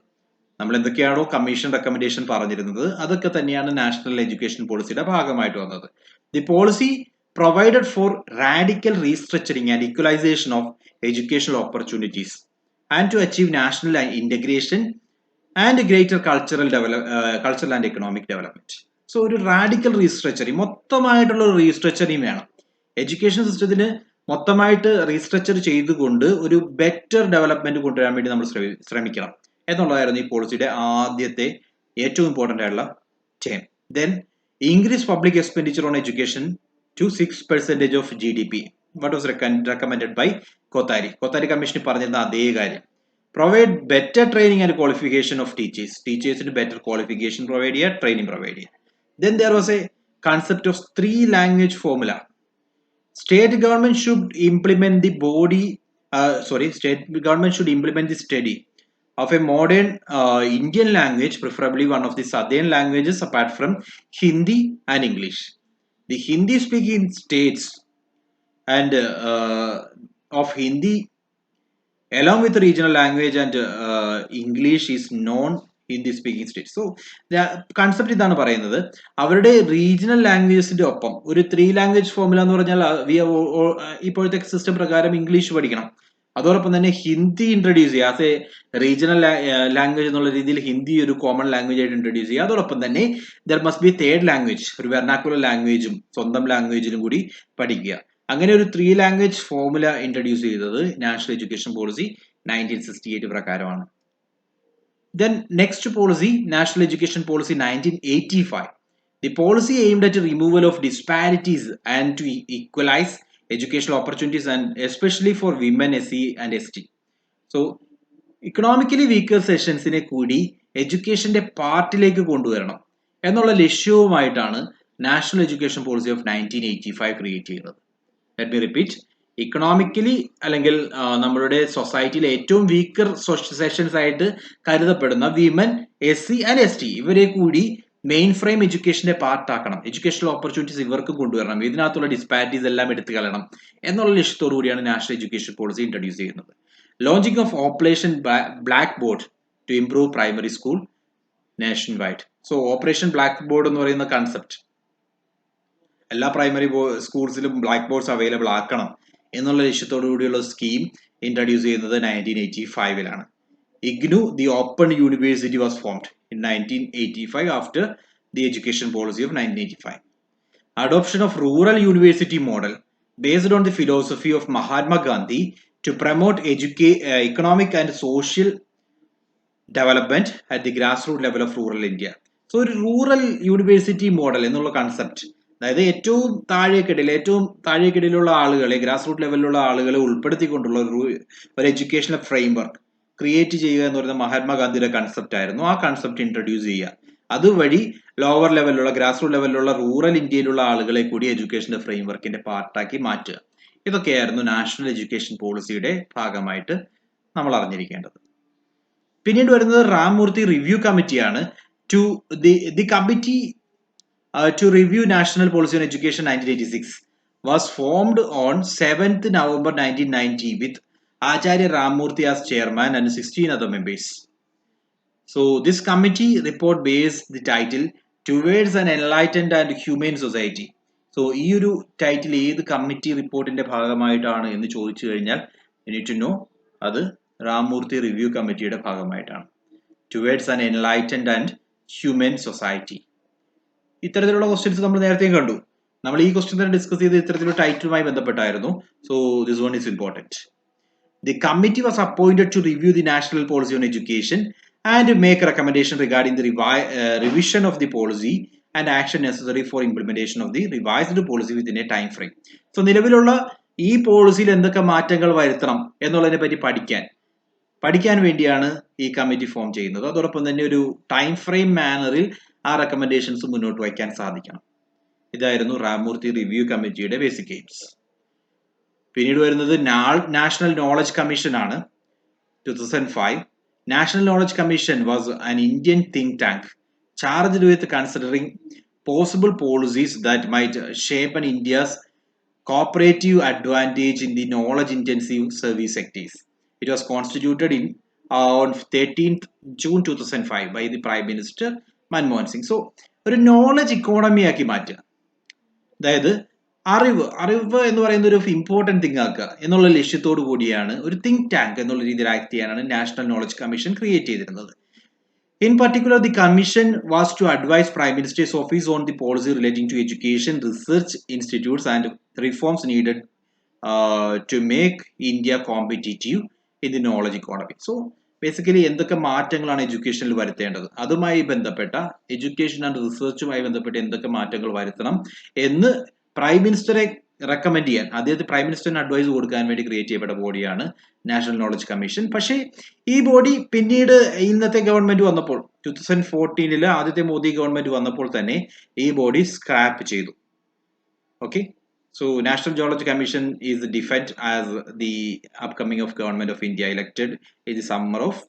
നമ്മൾ എന്തൊക്കെയാണോ കമ്മീഷൻ റെക്കമെൻഡേഷൻ പറഞ്ഞിരുന്നത് അതൊക്കെ തന്നെയാണ് നാഷണൽ എഡ്യൂക്കേഷൻ പോളിസിയുടെ ഭാഗമായിട്ട് വന്നത്. The policy provided for radical restructuring and equalization of educational opportunities and to achieve national integration and greater cultural and economic development. So ഒരു റാഡിക്കൽ റീസ്ട്രക്ചറിങ്, മൊത്തമായിട്ടുള്ള ഒരു റീസ്ട്രക്ചറിങ് വേണം. എഡ്യൂക്കേഷൻ സിസ്റ്റത്തിന് മൊത്തമായിട്ട് റീസ്ട്രക്ചർ ചെയ്തുകൊണ്ട് ഒരു ബെറ്റർ ഡെവലപ്മെന്റ് കൊണ്ടുവരാൻ വേണ്ടി നമ്മൾ ശ്രമിക്കണം എന്നുള്ളതായിരുന്നു ഈ പോളിസിയുടെ ആദ്യത്തെ ഏറ്റവും ഇമ്പോർട്ടന്റ് ആയിട്ടുള്ള term. Then increase public expenditure on education to 6% of GDP. What was recommended by Kothari? Kothari Commission പറഞ്ഞിരുന്ന അതേ കാര്യം. Provide better training and qualification of teachers. Teachers ന് better qualification provide ചെയ്യുക, training provide ചെയ്യുക. Then there was a concept of 3 language formula. State government should implement the study of a modern Indian language, preferably one of the southern languages apart from Hindi and English. The Hindi-speaking states and of Hindi, along with the regional language and English, is non-Hindi-speaking states. So the concept ഇതാണ് പറയുന്നത്, അവരുടെ regional ലാംഗ്വേജസിന്റെ ഒപ്പം ഒരു 3 language formula എന്ന് പറഞ്ഞാൽ ഇപ്പോഴത്തെ system പ്രകാരം English പഠിക്കണം, അതോടൊപ്പം തന്നെ ഹിന്ദി ഇൻട്രൊഡ്യൂസ് ചെയ്യുക, ആസ് എ റീജിയണൽ ലാംഗ്വേജ് എന്നുള്ള രീതിയിൽ ഹിന്ദി ഒരു കോമൺ ലാംഗ്വേജ് ആയിട്ട് ഇൻട്രൊഡ്യൂസ് ചെയ്യുക. അതോടൊപ്പം തന്നെ there must B third language, ഒരു വെർനാക്കുലർ ലാംഗ്വേജും സ്വന്തം ലാംഗ്വേജിലും കൂടി പഠിക്കുക. അങ്ങനെ ഒരു 3 ലാംഗ്വേജ് ഫോർമുല ഇൻട്രൊഡ്യൂസ് ചെയ്തത് നാഷണൽ എഡ്യൂക്കേഷൻ പോളിസി 1968 പ്രകാരമാണ്. Then next policy, National Education Policy 1985. The policy aimed at a removal of disparities and to equalize educational opportunities, and especially for women, SC and ST. So economically weaker സെഷൻസിനെ കൂടി എഡ്യൂക്കേഷന്റെ പാർട്ടിലേക്ക് കൊണ്ടുവരണം എന്നുള്ള ലക്ഷ്യവുമായിട്ടാണ് national education policy of 1985 create ചെയ്യുന്നത്. Let me repeat, economically അല്ലെങ്കിൽ നമ്മളുടെ സൊസൈറ്റിയിലെ ഏറ്റവും weaker sessions ആയിട്ട് കരുതപ്പെടുന്ന വിമൻ, SC ആൻഡ് ST ഇവരെ കൂടി മെയിൻ ഫ്രെയിം എഡ്യൂക്കേഷന്റെ പാർട്ടാക്കണം, എഡ്യൂക്കേഷണൽ ഓപ്പർച്യൂണിറ്റീസ് ഇവർക്ക് കൊണ്ടുവരണം, ഇതിനകത്തുള്ള ഡിസ്പാരിറ്റീസ് എല്ലാം എടുത്തു കളയണം എന്നുള്ള ലക്ഷ്യത്തോടു കൂടിയാണ് നാഷണൽ എഡ്യൂക്കേഷൻ പോളിസി ഇൻട്രൊഡ്യൂസ് ചെയ്യുന്നത്. Launching of operation blackboard to improve primary school nationwide. So operation blackboard എന്ന് പറയുന്ന കൺസെപ്റ്റ് എല്ലാ പ്രൈമറി സ്കൂൾസിലും ബ്ലാക്ക് ബോർഡ്സ് അവൈലബിൾ ആക്കണം എന്നുള്ള ലക്ഷ്യത്തോടു കൂടിയുള്ള സ്കീം ഇൻട്രൊഡ്യൂസ് ചെയ്യുന്നത് 1985 IGNU, the Open University, was formed in 1985 after the Education Policy of 1985. Adoption of rural university model based on the philosophy of Mahatma Gandhi to promote economic and social development at the grassroots level of rural India. So ഒരു rural university model എന്നുള്ള concept, അതായത് ഏറ്റവും താഴേക്കിടയിലുള്ള ആളുകളെ, grass root ലെവലിലുള്ള ആളുകളെ ഉൾപ്പെടുത്തിക്കൊണ്ടുള്ള ഒരു educational framework create ചെയ്യുക എന്ന് പറയുന്ന മഹാത്മാഗാന്ധിയുടെ കൺസെപ്റ്റ് ആയിരുന്നു. ആ കൺസെപ്റ്റ് ഇൻട്രൊഡ്യൂസ് ചെയ്യുക, അതുവഴി ലോവർ ലെവലിലുള്ള ഗ്രാസ് റൂട്ട് ലെവലിലുള്ള റൂറൽ ഇന്ത്യയിലുള്ള ആളുകളെ കൂടി എഡ്യൂക്കേഷണൽ ഫ്രെയിംവർക്കിന്റെ പാർട്ടാക്കി മാറ്റുക. ഇതൊക്കെയായിരുന്നു നാഷണൽ എഡ്യൂക്കേഷൻ പോളിസിയുടെ ഭാഗമായിട്ട് നമ്മൾ അറിഞ്ഞിരിക്കേണ്ടത്. പിന്നീട് വരുന്നത് റാംമൂർത്തി റിവ്യൂ കമ്മിറ്റിയാണ്. The committee to review National Policy on Education 1986 was formed on 7th November 1990 with Acharya Rammurthy as chairman and 16 other members. So this committee report bears the title Towards an Enlightened and Humane Society. So ഈ ഒരു title ഏത് committee റിപ്പോർട്ടിന്റെ ഭാഗമായിട്ടാണ് എന്ന് ചോദിച്ചു കഴിഞ്ഞാൽ you need to know അത് റാംമൂർത്തി review കമ്മിറ്റിയുടെ ഭാഗമായിട്ടാണ്. Towards an enlightened and human society. ഇത്തരത്തിലുള്ള ക്വസ്റ്റ്യൻസ് നമ്മൾ നേരത്തെയും കണ്ടു. നമ്മൾ ഈ ക്വസ്റ്റ്യൻ തന്നെ ഡിസ്കസ് ചെയ്ത് ഇത്തരത്തിലുള്ള ടൈറ്റിലുമായി ബന്ധപ്പെട്ടായിരുന്നു. So this one is important. The committee was appointed to review the national policy on education and make a recommendation regarding the revision of the policy and action necessary for implementation of the revised policy within a time frame. So നിലവിലുള്ള ഈ പോളിസിയിൽ എന്തൊക്കെ മാറ്റങ്ങൾ വരുത്തണം എന്നുള്ളതിനെ പറ്റി പഠിക്കാൻ വേണ്ടിയാണ് ഈ കമ്മിറ്റി ഫോം ചെയ്യുന്നത്. അതോടൊപ്പം തന്നെ ഒരു ടൈം ഫ്രെയിം മാനറിൽ ആ റെക്കമെൻഡേഷൻസ് മുന്നോട്ട് വയ്ക്കാൻ സാധിക്കണം. ഇതായിരുന്നു റാംമൂർത്തി റിവ്യൂ കമ്മിറ്റിയുടെ ബേസിക് എയിംസ്. പിന്നീട് വരുന്നത് നാഷണൽ നോളജ് കമ്മീഷൻ ആണ്. 2005 national knowledge commission was an Indian think tank charged with considering possible policies that might shape an India's cooperative advantage in the knowledge intensive service sectors. It was constituted on 13th June 2005 by the Prime Minister Manmohan Singh. So ഒരു knowledge economy ആക്കി മാറ്റുക, അതായത് അറിവ് എന്ന് പറയുന്ന ഒരു important thing ആക്കുക എന്നുള്ള ലക്ഷ്യത്തോടു കൂടിയാണ് ഒരു തിങ്ക് ടാങ്ക് എന്നുള്ള രീതിയിൽ ആക്ട് ചെയ്യാനാണ് നാഷണൽ നോളജ് കമ്മീഷൻ ക്രിയേറ്റ് ചെയ്തിരുന്നത്. In particular, the commission was to advise Prime Minister's office on the policy relating to education, research institutes and reforms needed to make India competitive in the knowledge economy. So, basically, എന്തൊക്കെ മാറ്റങ്ങളാണ് എഡ്യൂക്കേഷനിൽ വരുത്തേണ്ടത്, അതുമായി ബന്ധപ്പെട്ട education and റിസർച്ചുമായി ബന്ധപ്പെട്ട് എന്തൊക്കെ മാറ്റങ്ങൾ വരുത്തണം എന്ന് prime മിനിസ്റ്ററെ recommend ചെയ്യാൻ, അദ്ദേഹത്തെ പ്രൈം മിനിസ്റ്ററിന് അഡ്വൈസ് കൊടുക്കാൻ വേണ്ടി ക്രിയേറ്റ് ചെയ്യപ്പെട്ട ബോഡിയാണ് നാഷണൽ നോളജ് കമ്മീഷൻ. പക്ഷേ ഈ ബോഡി പിന്നീട് ഇന്നത്തെ ഗവൺമെന്റ് വന്നപ്പോൾ 2014 ആദ്യത്തെ മോദി ഗവൺമെന്റ് വന്നപ്പോൾ തന്നെ ഈ ബോഡി സ്ക്രാപ്പ് ചെയ്തു. Okay, so national knowledge commission is defined as the upcoming of government of India elected in the summer of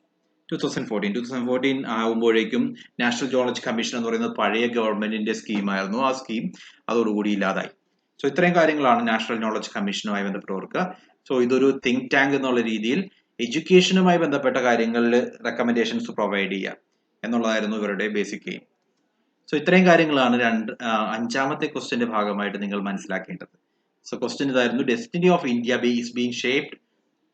2014 ആകുമ്പോഴേക്കും നാഷണൽ നോളജ് കമ്മീഷൻ എന്ന് പറയുന്നത് പഴയ ഗവൺമെന്റിന്റെ സ്കീമായിരുന്നു. ആ സ്കീം അതോടുകൂടി ഇല്ലാതായി. സോ ഇത്രയും കാര്യങ്ങളാണ് നാഷണൽ നോളജ് കമ്മീഷനുമായി ബന്ധപ്പെട്ട് ഓർക്കുക. സോ ഇതൊരു തിങ്ക് ടാങ്ക് എന്നുള്ള രീതിയിൽ എഡ്യൂക്കേഷനുമായി ബന്ധപ്പെട്ട കാര്യങ്ങളിൽ റെക്കമെൻഡേഷൻസ് പ്രൊവൈഡ് ചെയ്യുക എന്നുള്ളതായിരുന്നു ഇവരുടെ ബേസിക് എയിം. സോ ഇത്രയും കാര്യങ്ങളാണ് അഞ്ചാമത്തെ ക്വസ്റ്റ്യന്റെ ഭാഗമായിട്ട് നിങ്ങൾ മനസ്സിലാക്കേണ്ടത്. സോ ക്വസ്റ്റ്യൻ ഇതായിരുന്നു, destiny of India is being shaped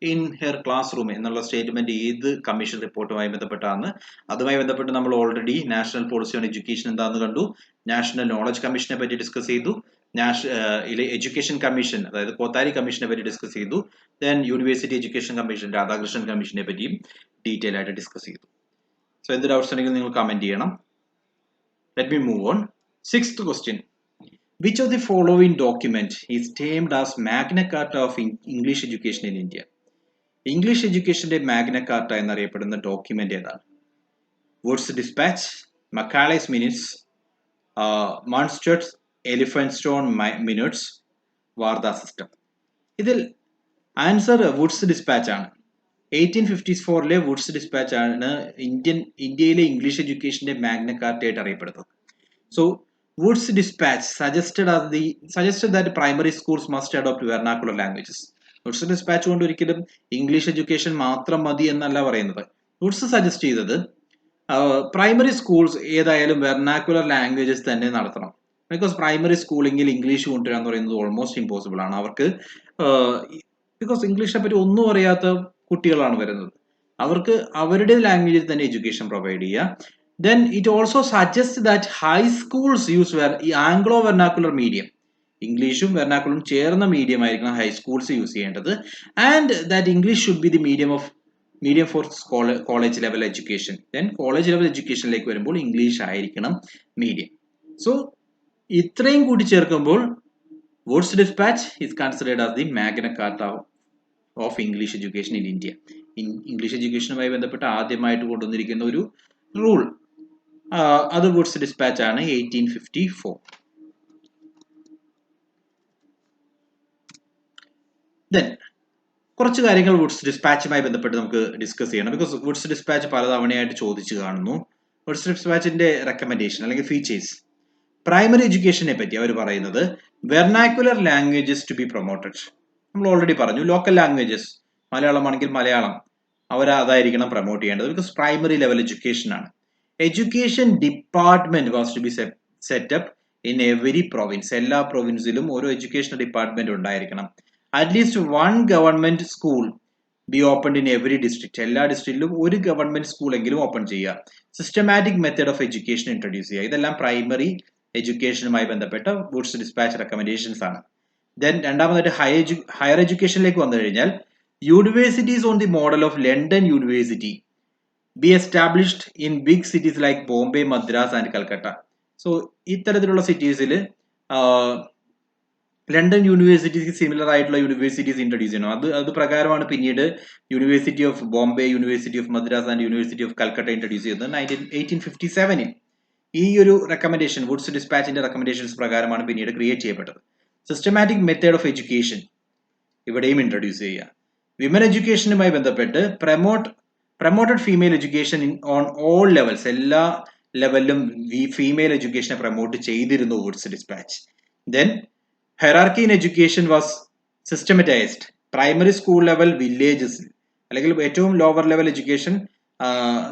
in her class room എന്നുള്ള സ്റ്റേറ്റ്മെന്റ് ഏത് കമ്മീഷൻ റിപ്പോർട്ടുമായി ബന്ധപ്പെട്ടാണ്? അതുമായി ബന്ധപ്പെട്ട് നമ്മൾ already national policy on education എന്താണെന്ന് കണ്ടു, നാഷണൽ നോളജ് കമ്മീഷനെ പറ്റി ഡിസ്കസ് ചെയ്തു, എഡ്യൂക്കേഷൻ കമ്മീഷൻ അതായത് കോത്താരി കമ്മീഷനെ പറ്റി ഡിസ്കസ് ചെയ്തു, then university education commission Radhakrishnan കമ്മീഷനെ പറ്റിയും ഡീറ്റെയിൽ ആയിട്ട് ഡിസ്കസ് ചെയ്തു. സോ എന്ത് ഡൗട്ട്സ് ഉണ്ടെങ്കിൽ നിങ്ങൾ കമന്റ് ചെയ്യണം. Let me move on. 6th question. Which of the following document is termed as Magna Carta of English Education in India? English എഡ്യൂക്കേഷന്റെ Magna Carta എന്നറിയപ്പെടുന്ന ഡോക്യുമെന്റ് ഏതാണ്? വുഡ്സ് ഡിസ്പാച്ച്, മക്കാളേസ് മിനിറ്റ്സ്, മൺസ്റ്റേർസ് Elphinstone minutes, Wardha system. ഇതിൽ answer Wood's dispatch ആണ്. 1854 Woods dispatch ആണ് ഇന്ത്യയിലെ English എഡ്യൂക്കേഷന്റെ Magna Carta ആയിട്ട് അറിയപ്പെടുന്നത്. So Woods dispatch suggested that primary schools must adopt vernacular languages. Woods dispatch കൊണ്ട് ഒരിക്കലും ഇംഗ്ലീഷ് എഡ്യൂക്കേഷൻ മാത്രം മതി എന്നല്ല പറയുന്നത്. വുഡ്സ് സജസ്റ്റ് ചെയ്തത് പ്രൈമറി സ്കൂൾസ് ഏതായാലും വെർനാക്കുലർ ലാംഗ്വേജസ് തന്നെ നടത്തണം. ബിക്കോസ് പ്രൈമറി സ്കൂളിംഗിൽ ഇംഗ്ലീഷ് കൊണ്ടുവരാൻ പറയുന്നത് ഓൾമോസ്റ്റ് ഇമ്പോസിബിൾ ആണ് അവർക്ക്. ബിക്കോസ് ഇംഗ്ലീഷിനെ പറ്റി ഒന്നും അറിയാത്ത കുട്ടികളാണ് വരുന്നത്. അവർക്ക് അവരുടെ ലാംഗ്വേജിൽ തന്നെ എഡ്യൂക്കേഷൻ പ്രൊവൈഡ് ചെയ്യുക. Then it also suggests that high schools use Anglo vernacular medium. ഇംഗ്ലീഷും വെർനാക്കുലറും ചേർന്ന മീഡിയം ആയിരിക്കണം ഹൈസ്കൂൾസ് യൂസ് ചെയ്യേണ്ടത്. And that English should be the medium for college level education. Then college level എഡ്യൂക്കേഷനിലേക്ക് വരുമ്പോൾ ഇംഗ്ലീഷ് ആയിരിക്കണം medium. So ഇത്രയും കൂടി ചേർക്കുമ്പോൾ Wood's dispatch is considered as the Magna Carta of English education in India. English എഡ്യൂക്കേഷനുമായി ബന്ധപ്പെട്ട് ആദ്യമായിട്ട് കൊണ്ടുവന്നിരിക്കുന്ന ഒരു റൂൾ അത് വുഡ്സ് ഡിസ്പാച്ച് ആണ് 1854. ദെൻ കുറച്ച് കാര്യങ്ങൾ വുഡ്സ് ഡിസ്പാച്ചുമായി ബന്ധപ്പെട്ട് നമുക്ക് ഡിസ്കസ് ചെയ്യണം. ബിക്കോസ് വുഡ്സ് ഡിസ്പാച്ച് പലതവണയായിട്ട് ചോദിച്ചു കാണുന്നു. വുഡ്സ് ഡിസ്പാച്ചിന്റെ റെക്കമെൻഡേഷൻ അല്ലെങ്കിൽ ഫീച്ചേഴ്സ്. പ്രൈമറി എഡ്യൂക്കേഷനെ പറ്റി അവർ പറയുന്നത് vernacular languages to be promoted. നമ്മൾ ഓൾറെഡി പറഞ്ഞു ലോക്കൽ ലാംഗ്വേജസ്, മലയാളം ആണെങ്കിൽ മലയാളം അതായിരിക്കണം പ്രൊമോട്ട് ചെയ്യേണ്ടത്. ബിക്കോസ് പ്രൈമറി ലെവൽ എഡ്യൂക്കേഷൻ ആണ്. Education department was to be set up in every province. എല്ലാ പ്രൊവിൻസിലും ഓരോ എഡ്യൂക്കേഷൻ ഡിപ്പാർട്ട്മെന്റ് ഉണ്ടായിരിക്കണം. At least one government school be open in every district, എല്ലാ ഡിസ്ട്രിക്റ്റിലും ഒരു ഗവൺമെന്റ് സ്കൂൾ എങ്കിലും ഓപ്പൺ ചെയ്യുക. Systematic method of education introduce ചെയ്യുക. ഇതെല്ലാം പ്രൈമറി എഡ്യൂക്കേഷനുമായി ബന്ധപ്പെട്ട വുഡ്സ് ഡിസ്പാച്ച് റെക്കമെൻഡേഷൻസ് ആണ്. ദെൻ രണ്ടാമതായിട്ട് ഹയർ എഡ്യൂക്കേഷനിലേക്ക് വന്നു കഴിഞ്ഞാൽ universities on the model of London university be established in big cities like Bombay, Madras and Calcutta. So ഇത്തരത്തിലുള്ള സിറ്റീസിൽ ലണ്ടൻ യൂണിവേഴ്സിറ്റിക്ക് സിമിലർ ആയിട്ടുള്ള യൂണിവേഴ്സിറ്റീസ് ഇൻട്രൊഡ്യൂസ് ചെയ്യണം. അത് പ്രകാരമാണ് പിന്നീട് university of Bombay, university of Madras and university of Calcutta introduce ചെയ്തത് 1857. ഈ ഒരു റെക്കമെൻഡേഷൻ വുഡ്സ് ഡിസ്പാച്ചിന്റെ റെക്കമെൻഡേഷൻസ് പ്രകാരമാണ് പിന്നീട് ക്രിയേറ്റ് ചെയ്യപ്പെട്ടത്. സിസ്റ്റമാറ്റിക് മെത്തേഡ് ഓഫ് എഡ്യൂക്കേഷൻ ഇവിടെയും ഇൻട്രൊഡ്യൂസ് ചെയ്യുക. വിമൻ എഡ്യൂക്കേഷനുമായി ബന്ധപ്പെട്ട് promoted female education on all levels, എല്ലാ ലെവലിലും ഫീമെയിൽ എഡ്യൂക്കേഷനെ പ്രൊമോട്ട് ചെയ്തിരുന്നു Wood's dispatch. Then hierarchy in education was systematised. Primary school level villages അല്ലെങ്കിൽ ഏറ്റവും ലോവർ ലെവൽ എഡ്യൂക്കേഷൻ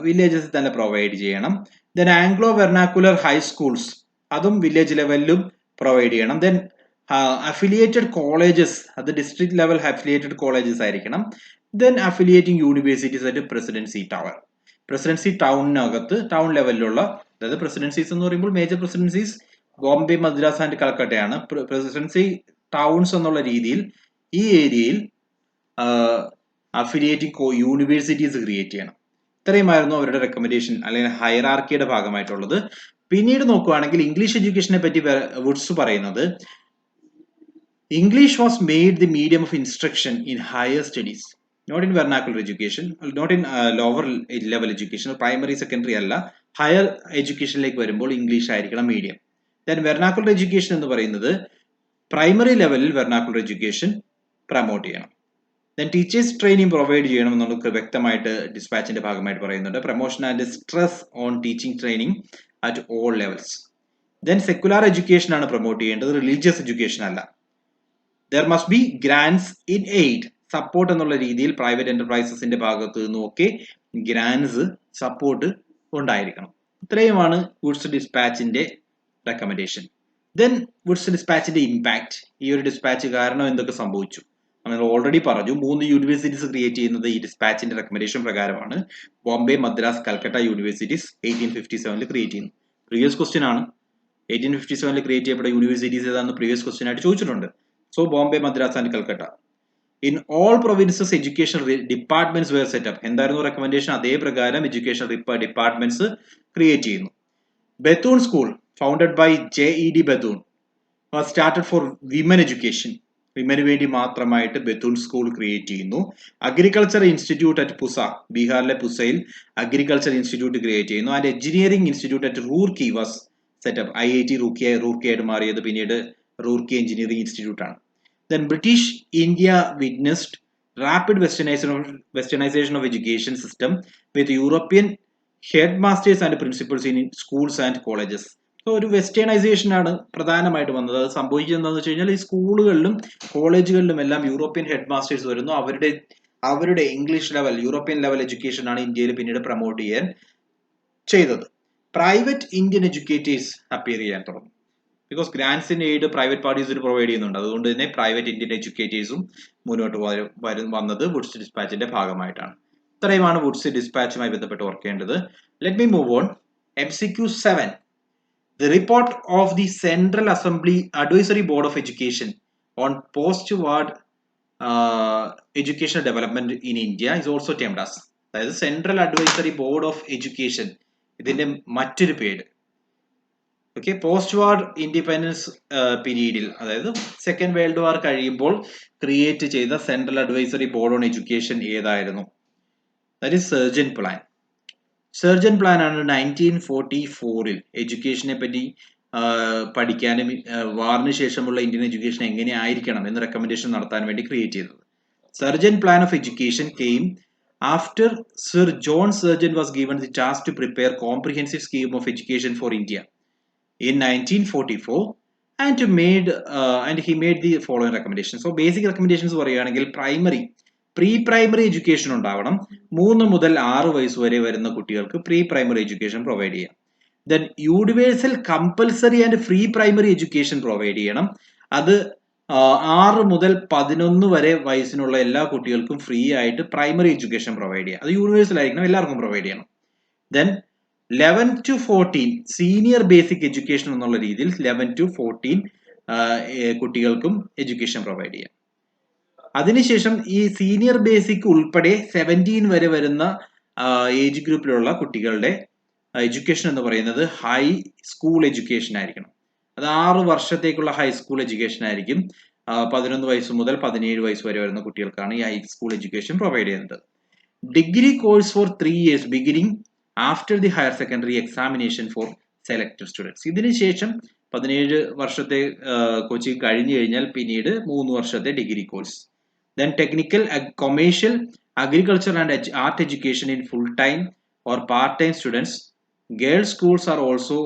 വില്ലേജസിൽ തന്നെ പ്രൊവൈഡ് ചെയ്യണം. ദെൻ ആംഗ്ലോ വെർനാക്കുലർ ഹൈസ്കൂൾസ് അതും വില്ലേജ് ലെവലിലും പ്രൊവൈഡ് ചെയ്യണം. ദെൻ അഫിലിയേറ്റഡ് കോളേജസ്, അത് ഡിസ്ട്രിക്ട് ലെവൽ അഫിലിയേറ്റഡ് കോളേജസ് ആയിരിക്കണം. Then affiliating universities at presidency tower. Presidency ടൗണിനകത്ത് ടൗൺ ലെവലിലുള്ള, അതായത് പ്രസിഡൻസീസ് എന്ന് പറയുമ്പോൾ major presidencies Bombay, Madras and കൽക്കട്ടയാണ്. പ്രസിഡൻസി ടൗൺസ് എന്നുള്ള രീതിയിൽ ഈ ഏരിയയിൽ അഫിലിയേറ്റിംഗ് യൂണിവേഴ്സിറ്റീസ് ക്രിയേറ്റ് ചെയ്യണം. ഇത്രയുമായിരുന്നു അവരുടെ റെക്കമെൻഡേഷൻ അല്ലെങ്കിൽ ഹയറാർക്കിയുടെ ഭാഗമായിട്ടുള്ളത്. പിന്നീട് നോക്കുകയാണെങ്കിൽ ഇംഗ്ലീഷ് എഡ്യൂക്കേഷനെ പറ്റി വുഡ്സ് പറയുന്നത്, English was made the medium of instruction in higher studies, not in vernacular education, not in lower level education, primary secondary അല്ല, ഹയർ എഡ്യൂക്കേഷനിലേക്ക് വരുമ്പോൾ ഇംഗ്ലീഷ് ആയിരിക്കണം മീഡിയം. ദെൻ വെർനാക്കുലർ എഡ്യൂക്കേഷൻ എന്ന് പറയുന്നത് പ്രൈമറി ലെവലിൽ വെർനാക്കുലർ എഡ്യൂക്കേഷൻ പ്രൊമോട്ട് ചെയ്യണം. ദെൻ ടീച്ചേഴ്സ് ട്രെയിനിങ് പ്രൊവൈഡ് ചെയ്യണം എന്നൊക്കെ വ്യക്തമായിട്ട് ഡിസ്പാച്ചിന്റെ ഭാഗമായിട്ട് പറയുന്നുണ്ട്. Promotion and stress on teaching training at all levels. Then secular education ആണ് പ്രൊമോട്ട് ചെയ്യേണ്ടത്, റിലീജിയസ് എഡ്യൂക്കേഷൻ അല്ല. There must B grants in aid, support എന്നുള്ള രീതിയിൽ പ്രൈവറ്റ് എന്റർപ്രൈസസിന്റെ ഭാഗത്ത് നിന്നൊക്കെ ഗ്രാൻസ് സപ്പോർട്ട് ഉണ്ടായിരിക്കണം. ഇത്രയുമാണ് വുഡ്സ് ഡിസ്പാച്ചിന്റെ റെക്കമെൻഡേഷൻ. ദെൻ വുഡ്സ് ഡിസ്പാച്ചിന്റെ ഇമ്പാക്ട്, ഈ ഒരു ഡിസ്പാച്ച് കാരണം എന്തൊക്കെ സംഭവിച്ചു നമ്മൾ ഓൾറെഡി പറഞ്ഞു. 3 യൂണിവേഴ്സിറ്റീസ് ക്രിയേറ്റ് ചെയ്യുന്നത് ഈ ഡിസ്പാച്ചിന്റെ റെക്കമെൻഡേഷൻ പ്രകാരമാണ്. ബോംബെ, മദ്രാസ്, കൽക്കട്ട യൂണിവേഴ്സിറ്റീസ് 1857 ക്രിയേറ്റ് ചെയ്യുന്നു. പ്രീവിയസ് ക്വസ്റ്റ്യൻ ആണ്. 1857 ക്രിയേറ്റ് ചെയ്യപ്പെട്ട യൂണിവേഴ്സിറ്റീസ് ഏതാണെന്ന് പ്രീവിയസ് ക്വസ്റ്റ്യൻ ആയിട്ട് ചോദിച്ചിട്ടുണ്ട്. So Bombay, Madras and Calcutta. In all provinces education departments were set up. എന്തായിരുന്നു റെക്കമെൻഡേഷൻ? അതേ പ്രകാരം എഡ്യൂക്കേഷൻ ഡിപ്പാർട്ട്മെന്റ്സ് ക്രിയേറ്റ് ചെയ്യുന്നു. Bethune school founded by JED Bethune was started for women education. വിമന് വേണ്ടി മാത്രമായിട്ട് ബെത്തൂൺ സ്കൂൾ ക്രിയേറ്റ് ചെയ്യുന്നു. അഗ്രികൾച്ചർ ഇൻസ്റ്റിറ്റ്യൂട്ട് അറ്റ് പുസ, ബീഹാറിലെ പുസയിൽ അഗ്രികൾച്ചർ ഇൻസ്റ്റിറ്റ്യൂട്ട് ക്രിയേറ്റ് ചെയ്യുന്നു. And engineering institute at Roorkee was set up. IIT റൂർക്കിയായിട്ട് മാറിയത് പിന്നീട് റൂർക്കി എഞ്ചിനീയറിംഗ് ഇൻസ്റ്റിറ്റ്യൂട്ട് ആണ്. Then British India witnessed rapid westernization of education system with European headmasters and principals in schools and colleges. So ഒരു westernisation ആണ് പ്രധാനമായിട്ട് വന്നത്. അത് സംഭവിക്കുന്നത് എന്താണെന്ന് വെച്ച് കഴിഞ്ഞാൽ ഈ സ്കൂളുകളിലും കോളേജുകളിലും എല്ലാം യൂറോപ്യൻ ഹെഡ് മാസ്റ്റേഴ്സ് വരുന്നു. അവരുടെ English level, European level education ആണ് ഇന്ത്യയിൽ പിന്നീട് പ്രൊമോട്ട് ചെയ്യാൻ ചെയ്തത്. പ്രൈവറ്റ് ഇന്ത്യൻ എഡ്യൂക്കേറ്റേഴ്സ് അപ്പിയർ ചെയ്യാൻ തുടങ്ങി. Because grants in aid private പാർട്ടീസിന് പ്രൊവൈഡ് ചെയ്യുന്നുണ്ട്. അതുകൊണ്ട് തന്നെ പ്രൈവറ്റ് ഇന്ത്യൻ എഡ്യൂക്കേറ്റേഴ്സും മുന്നോട്ട് വന്നത് വുഡ്സ് ഡിസ്പാച്ചിന്റെ ഭാഗമായിട്ടാണ്. ഇത്രയുമാണ് വുഡ്സ് ഡിസ്പാച്ചുമായി ബന്ധപ്പെട്ട് ഓർക്കേണ്ടത്. Let me move on. MCQ 7. The report of the Central Assembly Advisory Board of Education on post-war educational development in India is also termed as, അതായത് central advisory board of education, ഇതിന്റെ മറ്റൊരു പേര്. Okay, post വാർ independence പീരീഡിൽ, അതായത് second world war കഴിയുമ്പോൾ create ചെയ്ത central advisory board on education ഏതായിരുന്നു? That is Sargent plan. Sargent plan ആണ് 1944 എഡ്യൂക്കേഷനെ പറ്റി പഠിക്കാനും വാറിന് ശേഷമുള്ള ഇന്ത്യൻ എഡ്യൂക്കേഷൻ എങ്ങനെ ആയിരിക്കണം എന്ന് റെക്കമെൻഡേഷൻ നടത്താൻ വേണ്ടി ക്രിയേറ്റ് ചെയ്തത്. Sargent plan of education came after sir John Sargent was given the task to prepare comprehensive scheme of education for India in 1944 and he made the following recommendations. So basic recommendations പറയുകയാണെങ്കിൽ pre primary education ഉണ്ടാവണം. 3 മുതൽ 6 വയസ്സ് വരെ വരുന്ന കുട്ടികൾക്ക് pre primary education provide ചെയ്യാം. Then universal compulsory and free primary education provide ചെയ്യണം. അത് 6 മുതൽ 11 വരെ വയസ്സിനുള്ള എല്ലാ കുട്ടികൾക്കും ഫ്രീ ആയിട്ട് പ്രൈമറി എഡ്യൂക്കേഷൻ പ്രൊവൈഡ് ചെയ്യുക. അത് യൂണിവേഴ്സൽ ആയിരിക്കണം, എല്ലാവർക്കും പ്രൊവൈഡ് ചെയ്യണം. Then 11 to 14 senior basic education എന്നുള്ള രീതിയിൽ 11 to 14 കുട്ടികൾക്കും എഡ്യൂക്കേഷൻ പ്രൊവൈഡ് ചെയ്യാം. അതിനുശേഷം ഈ സീനിയർ ബേസിക് ഉൾപ്പെടെ 17 വരെ വരുന്ന ഏജ് ഗ്രൂപ്പിലുള്ള കുട്ടികളുടെ എഡ്യൂക്കേഷൻ എന്ന് പറയുന്നത് ഹൈ സ്കൂൾ എഡ്യൂക്കേഷൻ ആയിരിക്കണം. അത് 6 വർഷത്തേക്കുള്ള ഹൈസ്കൂൾ എഡ്യൂക്കേഷൻ ആയിരിക്കും. 11 വയസ്സ് മുതൽ 17 വയസ്സ് വരെ വരുന്ന കുട്ടികൾക്കാണ് ഈ ഹൈസ്കൂൾ എഡ്യൂക്കേഷൻ പ്രൊവൈഡ് ചെയ്യുന്നത്. Degree course for 3 years beginning after the higher secondary examination for selected students. ഇതിനുശേഷം 17 വർഷത്തെ കോച്ചിങ് കഴിഞ്ഞു കഴിഞ്ഞാൽ പിന്നീട് 3 വർഷത്തെ degree course. Then technical, commercial, agriculture and art education in full-time or part-time students. Girls schools are also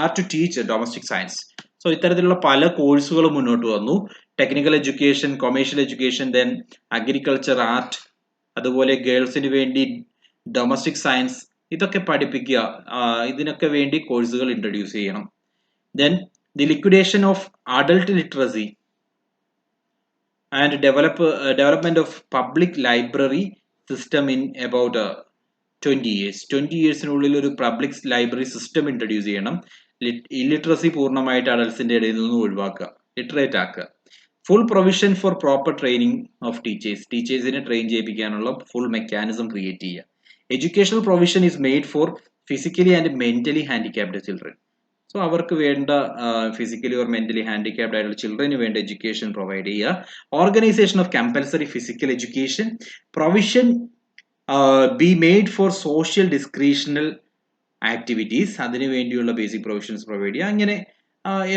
are to teach domestic science. So ഇത്തരത്തിലുള്ള പല കോഴ്സുകൾ മുന്നോട്ട് വന്നു. Technical education, commercial education, then agriculture, art, അതുപോലെ ഗേൾസിന് വേണ്ടി domestic science, ഇതൊക്കെ പഠിപ്പിക്കുക. ഇതിനൊക്കെ വേണ്ടി കോഴ്സുകൾ ഇൻട്രൊഡ്യൂസ് ചെയ്യണം. Then the liquidation of adult literacy and development of public library system in about 20 years. 20 yearsനുള്ളിൽ ഒരു പബ്ലിക് ലൈബ്രറി സിസ്റ്റം ഇൻട്രൊഡ്യൂസ് ചെയ്യണം. ഇല്ലിറ്ററസി പൂർണ്ണമായിട്ട് അഡൽസിന്റെ ഇടയിൽ നിന്ന് ഒഴിവാക്കുക, ലിറ്ററേറ്റ് ആക്കുക. Full provision for proper training of teachers, ടീച്ചേഴ്സിനെ ട്രെയിൻ ചെയ്യിപ്പിക്കാനുള്ള ഫുൾ മെക്കാനിസം ക്രിയേറ്റ് ചെയ്യുക. Educational provision is made for physically and mentally handicapped children. So അവർക്ക് വേണ്ട ഫിസിക്കലി ഓർ മെന്റലി ഹാൻഡിക്യാപ്ഡ് ആയിട്ടുള്ള ചിൽഡ്രന് വേണ്ട എഡ്യൂക്കേഷൻ പ്രൊവൈഡ് ചെയ്യുക. Organisation of compulsory physical education, provision be made for social discretional activities, അതിനു വേണ്ടിയുള്ള basic provisions provide ചെയ്യുക. അങ്ങനെ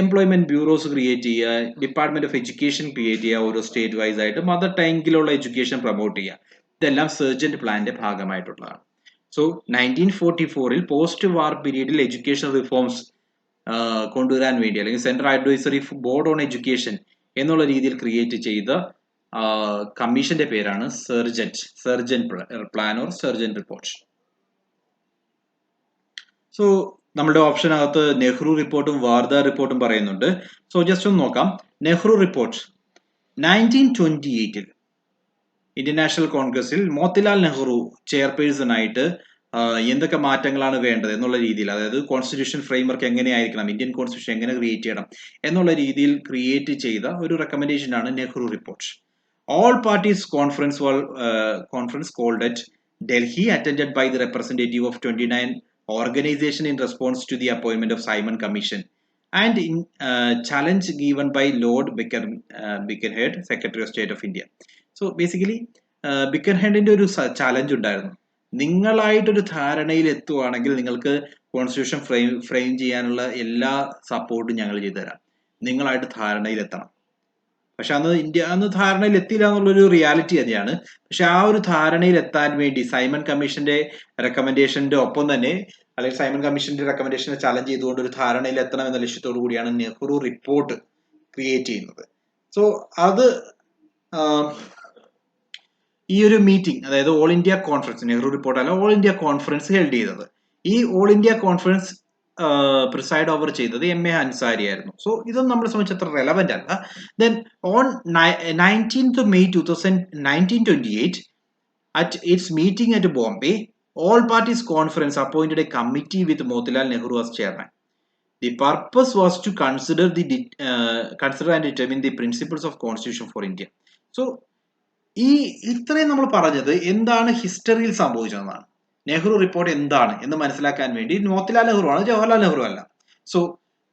എംപ്ലോയ്മെന്റ് ബ്യൂറോസ് ക്രിയേറ്റ് ചെയ്യുക, ഡിപ്പാർട്ട്മെന്റ് ഓഫ് എഡ്യൂക്കേഷൻ ക്രിയേറ്റ് ചെയ്യുക, ഓരോ സ്റ്റേറ്റ് വൈസ് ആയിട്ട് മദർ ടങ്ങിലുള്ള എഡ്യൂക്കേഷൻ പ്രൊമോട്ട് ചെയ്യുക. ഇതെല്ലാം സർജന്റ് പ്ലാന്റെ ഭാഗമായിട്ടുള്ളതാണ്. സോ 1944 പോസ്റ്റ് വാർ പീരീഡിൽ എഡ്യൂക്കേഷൻ റിഫോംസ് കൊണ്ടുവരാൻ വേണ്ടി, അല്ലെങ്കിൽ central advisory board on education എന്നുള്ള രീതിയിൽ ക്രിയേറ്റ് ചെയ്ത കമ്മീഷന്റെ പേരാണ് sergeant plan or sergeant report. So നമ്മുടെ ഓപ്ഷനകത്ത് നെഹ്റു റിപ്പോർട്ടും വാർധ റിപ്പോർട്ടും പറയുന്നുണ്ട്. സോ ജസ്റ്റ് ഒന്ന് നോക്കാം. നെഹ്റു റിപ്പോർട്ട് 1928 ഇന്ത്യൻ നാഷണൽ കോൺഗ്രസിൽ മോത്തിലാൽ നെഹ്റു ചെയർപേഴ്സൺ ആയിട്ട് എന്തൊക്കെ മാറ്റങ്ങളാണ് വേണ്ടത് എന്നുള്ള രീതിയിൽ, അതായത് കോൺസ്റ്റിറ്റ്യൂഷൻ ഫ്രെയിംവർക്ക് എങ്ങനെയായിരിക്കണം, ഇന്ത്യൻ കോൺസ്റ്റിറ്റ്യൂഷൻ എങ്ങനെ ക്രിയേറ്റ് ചെയ്യണം എന്നുള്ള രീതിയിൽ ക്രിയേറ്റ് ചെയ്ത ഒരു റെക്കമെൻഡേഷൻ ആണ് Nehru report. All parties conference called at Delhi attended by the representative of 29 organization in response to the appointment of Simon Commission and in challenge given by Lord Birkenhead, Secretary of State of India. So basically ബിക്കൻഹെഡിന്റെ ഒരു challenge ഉണ്ടായിരുന്നു. നിങ്ങളായിട്ടൊരു ധാരണയിൽ എത്തുവാണെങ്കിൽ നിങ്ങൾക്ക് constitution frame ചെയ്യാനുള്ള എല്ലാ സപ്പോർട്ടും ഞങ്ങൾ ചെയ്തു തരാം, നിങ്ങളായിട്ട് ധാരണയിൽ എത്തണം. പക്ഷെ അന്ന് ധാരണയിൽ എത്തിയില്ല എന്നുള്ളൊരു റിയാലിറ്റി തന്നെയാണ്. പക്ഷെ ആ ഒരു ധാരണയിൽ എത്താൻ വേണ്ടി സൈമൺ കമ്മീഷന്റെ റെക്കമെൻഡേഷന്റെ ഒപ്പം തന്നെ, അല്ലെങ്കിൽ സൈമൺ കമ്മീഷന്റെ റെക്കമെൻഡേഷനെ ചലഞ്ച് ചെയ്തുകൊണ്ട് ഒരു ധാരണയിൽ എത്തണം എന്ന ലക്ഷ്യത്തോടു കൂടിയാണ് നെഹ്റു റിപ്പോർട്ട് ക്രിയേറ്റ് ചെയ്യുന്നത്. സോ അത് ഈ ഒരു മീറ്റിംഗ്, അതായത് all India conference, Nehru report അല്ല, ഓൾ ഇന്ത്യ കോൺഫറൻസ് ഹെൽഡ് ചെയ്തത്. ഈ ഓൾ ഇന്ത്യ കോൺഫറൻസ് പ്രിസൈഡ് ഓവർ ചെയ്തത് MA അൻസാരി ആയിരുന്നു. സോ ഇതൊന്നും നമ്മളെ സംബന്ധിച്ച് അത്ര റെലവെന്റ് അല്ല. Then on 19th May 1928 at its meeting at Bombay, all parties conference appointed a committee with Motilal Nehru as chairman. The purpose was to consider and determine the principles of constitution for India. So ഇത്രയും നമ്മൾ പറഞ്ഞത് എന്താണ് ഹിസ്റ്ററിയിൽ സംഭവിച്ചതെന്നാണ്. Nehru report എന്താണ് എന്ന് മനസ്സിലാക്കാൻ വേണ്ടി മോത്തിലാൽ നെഹ്റു ആണ്, ജവഹർലാൽ നെഹ്റു അല്ല. സോ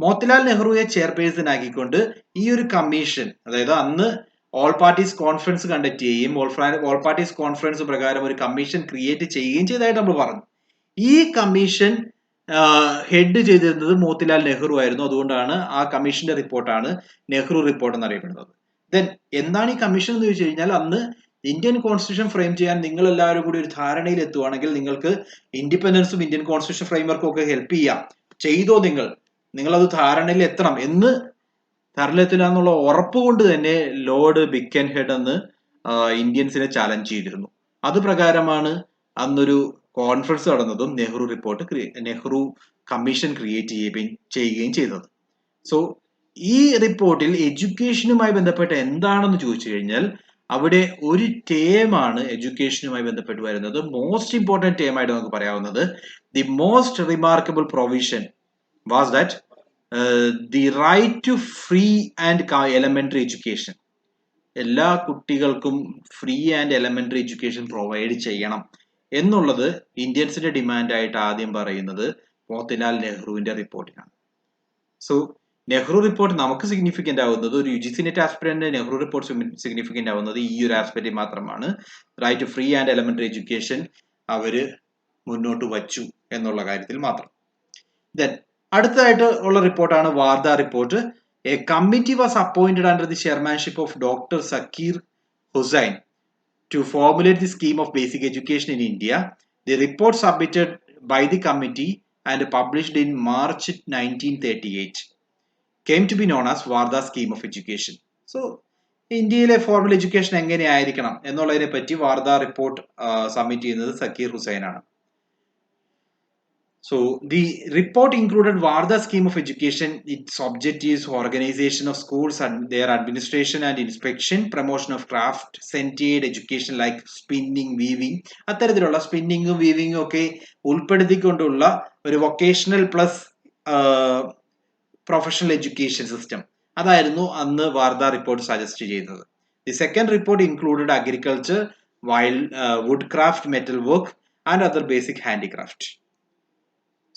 മോത്തിലാൽ നെഹ്റുയെ ചെയർപേഴ്സൺ ആക്കിക്കൊണ്ട് ഈ ഒരു കമ്മീഷൻ, അതായത് അന്ന് ഓൾ പാർട്ടീസ് കോൺഫറൻസ് കണ്ടക്ട് ചെയ്യുകയും ഓൾ പാർട്ടീസ് കോൺഫറൻസ് പ്രകാരം ഒരു കമ്മീഷൻ ക്രിയേറ്റ് ചെയ്യുകയും ചെയ്തതായിട്ട് നമ്മൾ പറഞ്ഞു. ഈ കമ്മീഷൻ ഹെഡ് ചെയ്തിരുന്നത് മോത്തിലാൽ നെഹ്റു ആയിരുന്നു. അതുകൊണ്ടാണ് ആ കമ്മീഷന്റെ റിപ്പോർട്ടാണ് നെഹ്റു റിപ്പോർട്ട് എന്നറിയപ്പെടുന്നത്. ദെൻ എന്താണ് ഈ കമ്മീഷൻ എന്ന് ചോദിച്ചു കഴിഞ്ഞാൽ, അന്ന് ഇന്ത്യൻ കോൺസ്റ്റിറ്റ്യൂഷൻ ഫ്രെയിം ചെയ്യാൻ നിങ്ങൾ എല്ലാവരും കൂടി ഒരു ധാരണയിൽ എത്തുവാണെങ്കിൽ നിങ്ങൾക്ക് ഇൻഡിപെൻഡൻസും ഇന്ത്യൻ കോൺസ്റ്റിറ്റ്യൂഷൻ ഫ്രെയിംവർക്കും ഒക്കെ ഹെൽപ്പ് ചെയ്യാം, ചെയ്തോ, നിങ്ങളത് ധാരണയിൽ എത്തണം എന്ന്, ധാരണയിലെത്തില്ല എന്നുള്ള ഉറപ്പ് കൊണ്ട് തന്നെ ലോർഡ് ബിക്കൻഹെഡ് എന്ന് ഇന്ത്യൻസിനെ ചാലഞ്ച് ചെയ്തിരുന്നു. അത് പ്രകാരമാണ് അന്നൊരു കോൺഫറൻസ് നടന്നതും നെഹ്റു കമ്മീഷൻ ക്രിയേറ്റ് ചെയ്യുകയും ചെയ്തത്. സോ ഈ റിപ്പോർട്ടിൽ എഡ്യൂക്കേഷനുമായി ബന്ധപ്പെട്ട് എന്താണെന്ന് ചോദിച്ചു കഴിഞ്ഞാൽ അവിടെ ഒരു ടേമാണ് എഡ്യൂക്കേഷനുമായി ബന്ധപ്പെട്ട് വരുന്നത്. മോസ്റ്റ് ഇമ്പോർട്ടൻറ്റ് ടേം ആയിട്ട് നമുക്ക് പറയാവുന്നത് the most remarkable provision was that the right to free and elementary education. എല്ലാ കുട്ടികൾക്കും free and elementary education provide ചെയ്യണം എന്നുള്ളത് ഇന്ത്യൻസിന്റെ ഡിമാൻഡായിട്ട് ആദ്യം പറയുന്നത് മോത്തിലാൽ നെഹ്റുവിന്റെ റിപ്പോർട്ടിലാണ്. സോ നെഹ്റു റിപ്പോർട്ട് നമുക്ക് സിഗ്നിഫിക്കന്റ് ആവുന്നത്, ഒരു UGC net aspirant Nehru report significant ആവുന്നത് ഈ ഒരു ആസ്പെക്റ്റിൽ മാത്രമാണ്. Right to free and elementary education അവര് മുന്നോട്ട് വച്ചു എന്നുള്ള കാര്യത്തിൽ മാത്രം. ദെൻ അടുത്തതായിട്ട് ഉള്ള റിപ്പോർട്ടാണ് Wardha report. A committee was appointed under the chairmanship of doctor Zakir Hussain to formulate the scheme of basic education in India. The report submitted by the committee and published in March 1938 came to be known as Varda scheme of education. So, ഇന്ത്യയിലെ formal education എങ്ങനെയായിരിക്കണം എന്നുള്ളതിനെ പറ്റി Wardha report submit ചെയ്യുന്നത് സക്കീർ ഹുസൈൻ ആണ്. So the report included Varda scheme of education, its objectives, organization of schools and their administration and inspection, promotion of craft-centered education like spinning, weaving. അത്തരത്തിലുള്ള സ്പിന്നിങ്ങും വീവിങ്ങും ഒക്കെ ഉൾപ്പെടുത്തിക്കൊണ്ടുള്ള ഒരു vocational plus professional education system അതായിരുന്നു അന്ന് Wardha report suggest ചെയ്തത്. The second report included agriculture, wood craft, metal work and other basic handicraft.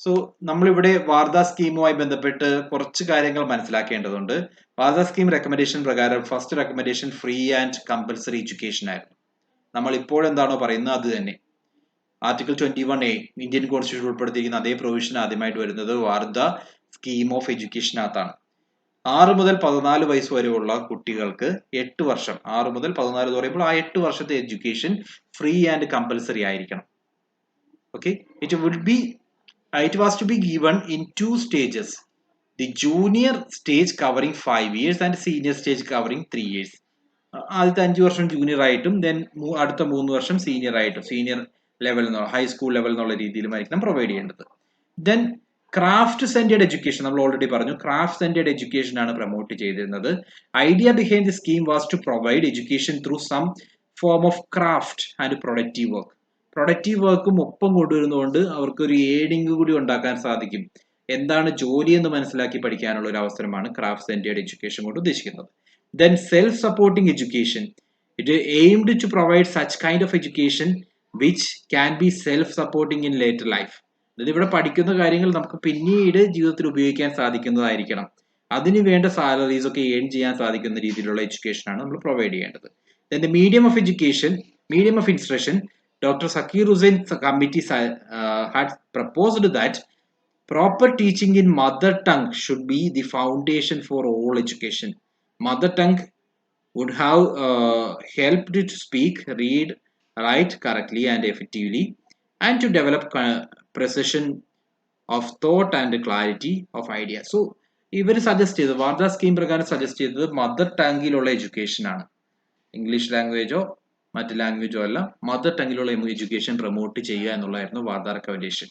So നമ്മളിവിടെ വാർദ സ്കീമുമായി ബന്ധപ്പെട്ട് കുറച്ച് കാര്യങ്ങൾ മനസ്സിലാക്കേണ്ടതുണ്ട്. വാർദ സ്കീം റെക്കമെൻഡേഷൻ പ്രകാരം first recommendation free and compulsory education ആയിരുന്നു. നമ്മൾ ഇപ്പോൾ എന്താണോ പറയുന്നത് അത് തന്നെ. ആർട്ടിക്കിൾ 21A ഇന്ത്യൻ കോൺസ്റ്റിറ്റ്യൂഷൻ ഉൾപ്പെടുത്തിയിരിക്കുന്ന അതേ പ്രൊവിഷൻ ആദ്യമായിട്ട് വരുന്നത് വാർദ സ്കീം ഓഫ് എഡ്യൂക്കേഷനകത്താണ്. 6 മുതൽ 14 വയസ്സ് വരെയുള്ള കുട്ടികൾക്ക് 8 വർഷം, 6 മുതൽ 14 എന്ന് പറയുമ്പോൾ ആ 8 വർഷത്തെ എഡ്യൂക്കേഷൻ ഫ്രീ ആൻഡ് കമ്പൽസറി ആയിരിക്കണം. Okay, it was to be given in 2 stages. The junior stage covering 5 years and senior stage covering 3 years. ആദ്യത്തെ 5 വർഷം ജൂനിയർ ആയിട്ടും ദെൻ അടുത്ത 3 വർഷം സീനിയർ ആയിട്ടും, സീനിയർ ലെവൽ ഹൈസ്കൂൾ ലെവൽ എന്നുള്ള രീതിയിലുമായിരിക്കണം പ്രൊവൈഡ് ചെയ്യേണ്ടത്. ദെൻ ക്രാഫ്റ്റ് സെന്റേഡ് എഡ്യൂക്കേഷൻ നമ്മൾ ഓൾറെഡി പറഞ്ഞു, ക്രാഫ്റ്റ് സെന്റേഡ് എഡ്യൂക്കേഷൻ ആണ് പ്രൊമോട്ട് ചെയ്തിരുന്നത്. Idea behind the scheme was to provide education through some form of craft and productive work. Productive വർക്കും ഒപ്പം കൊണ്ടുവരുന്നതുകൊണ്ട് അവർക്ക് ഒരു ഏഡിങ് കൂടി ഉണ്ടാക്കാൻ സാധിക്കും. എന്താണ് ജോലി എന്ന് മനസ്സിലാക്കി പഠിക്കാനുള്ള ഒരു അവസരമാണ് ക്രാഫ്റ്റ് സെന്റേഡ് എഡ്യൂക്കേഷൻ കൊണ്ട് ഉദ്ദേശിക്കുന്നത്. Then self supporting education. It aimed to provide such kind of education which can be self supporting in later life. അതായത് ഇവിടെ പഠിക്കുന്ന കാര്യങ്ങൾ നമുക്ക് പിന്നീട് ജീവിതത്തിൽ ഉപയോഗിക്കാൻ സാധിക്കുന്നതായിരിക്കണം. അതിന് വേണ്ട സാലറീസ് ഒക്കെ ഏൺ ചെയ്യാൻ സാധിക്കുന്ന രീതിയിലുള്ള എഡ്യൂക്കേഷൻ ആണ് നമ്മൾ പ്രൊവൈഡ് ചെയ്യേണ്ടത്. Then the medium of education, medium of instruction. Dr. Zakir Hussain's committee had proposed that proper teaching in mother tongue should be the foundation for all education. Mother tongue would have helped to speak, read, write correctly and effectively, and to develop precision of thought and clarity of idea. So, ഇവർ suggest ചെയ്തത്, Wardha scheme പ്രകാരം suggest ചെയ്തത് mother ടങ്ങിലുള്ള education ആണ്. English ലാംഗ്വേജോ മറ്റ് ലാംഗ്വേജോ അല്ല, mother ടങ്ങിലുള്ള education promote ചെയ്യുക എന്നുള്ളതായിരുന്നു Wardha recommendation.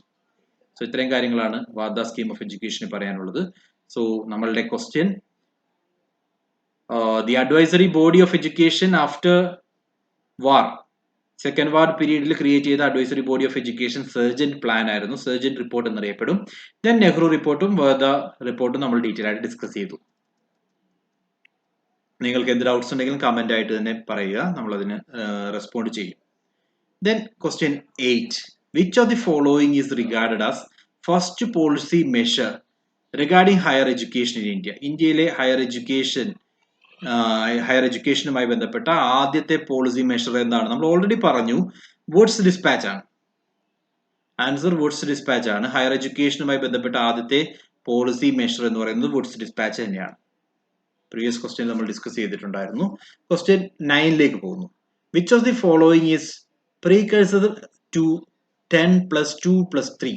So ഇത്രയും കാര്യങ്ങളാണ് വാർദ സ്കീം ഓഫ് എഡ്യൂക്കേഷന് പറയാനുള്ളത്. സോ നമ്മളുടെ question, the advisory body of education after war, second war പീരീഡിൽ ക്രിയേറ്റ് ചെയ്ത advisory body of education Sargent plan ആയിരുന്നു, സർജന്റ് റിപ്പോർട്ട് എന്നറിയപ്പെടും. ദെൻ നെഹ്റു റിപ്പോർട്ടും വാർദ റിപ്പോർട്ടും നമ്മൾ ഡീറ്റെയിൽ ആയിട്ട് ഡിസ്കസ് ചെയ്തു. നിങ്ങൾക്ക് എന്ത് ഡൗട്ട്സ് ഉണ്ടെങ്കിലും കമന്റ് ആയിട്ട് തന്നെ പറയുക, നമ്മൾ അതിന് റെസ്പോണ്ട് ചെയ്യും. Then question 8. Which of the following is regarded as first policy measure regarding higher education in India? ഇന്ത്യയിലെ ഹയർ എഡ്യൂക്കേഷനുമായി ബന്ധപ്പെട്ട ആദ്യത്തെ പോളിസി മെഷർ എന്താണ്? നമ്മൾ ഓൾറെഡി പറഞ്ഞു, വുഡ്സ് ഡിസ്പാച്ച് ആണ്. ആൻസർ വുഡ്സ് ഡിസ്പാച്ച് ആണ്. ഹയർ എഡ്യൂക്കേഷനുമായി ബന്ധപ്പെട്ട ആദ്യത്തെ പോളിസി മെഷർ എന്ന് പറയുന്നത് വുഡ്സ് ഡിസ്പാച്ച് തന്നെയാണ്. പ്രീവിയസ് ക്വസ്റ്റ്യൻ നമ്മൾ ഡിസ്കസ് ചെയ്തിട്ടുണ്ടായിരുന്നു. ക്വസ്റ്റ്യൻ 9ലേക്ക് പോകുന്നു. Which of the following is precursor to 10+2+3?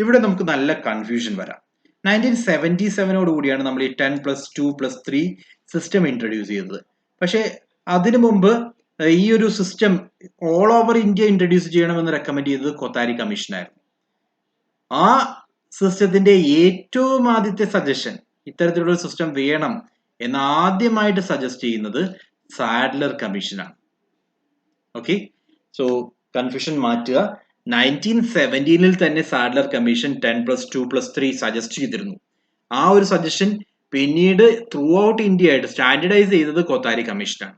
ഇവിടെ നമുക്ക് നല്ല കൺഫ്യൂഷൻ വരാം. 1977 കൂടിയാണ് നമ്മൾ ഈ 10+2+3 സിസ്റ്റം ഇൻട്രൊഡ്യൂസ് ചെയ്തത്. പക്ഷേ അതിനു മുമ്പ് ഈ ഒരു system all over India introduce ചെയ്യണമെന്ന് റെക്കമെൻഡ് ചെയ്തത് കൊത്താരി കമ്മീഷൻ ആയിരുന്നു. ആ സിസ്റ്റത്തിന്റെ ഏറ്റവും ആദ്യത്തെ സജഷൻ ഇത്തരത്തിലുള്ള ഒരു സിസ്റ്റം വേണം എന്ന് ആദ്യമായിട്ട് സജസ്റ്റ് ചെയ്യുന്നത് സാഡ്ലർ കമ്മീഷനാണ്. ഓക്കെ, സോ കൺഫ്യൂഷൻ മാറ്റുക. 1917 തന്നെ സാഡ്ലർ കമ്മീഷൻ 10+2+3 സജസ്റ്റ് ചെയ്തിരുന്നു. ആ ഒരു സജഷൻ പിന്നീട് ത്രൂ ഔട്ട് ഇന്ത്യ ആയിട്ട് സ്റ്റാൻഡേർഡൈസ് ചെയ്തത് കൊത്താരി കമ്മീഷനാണ്.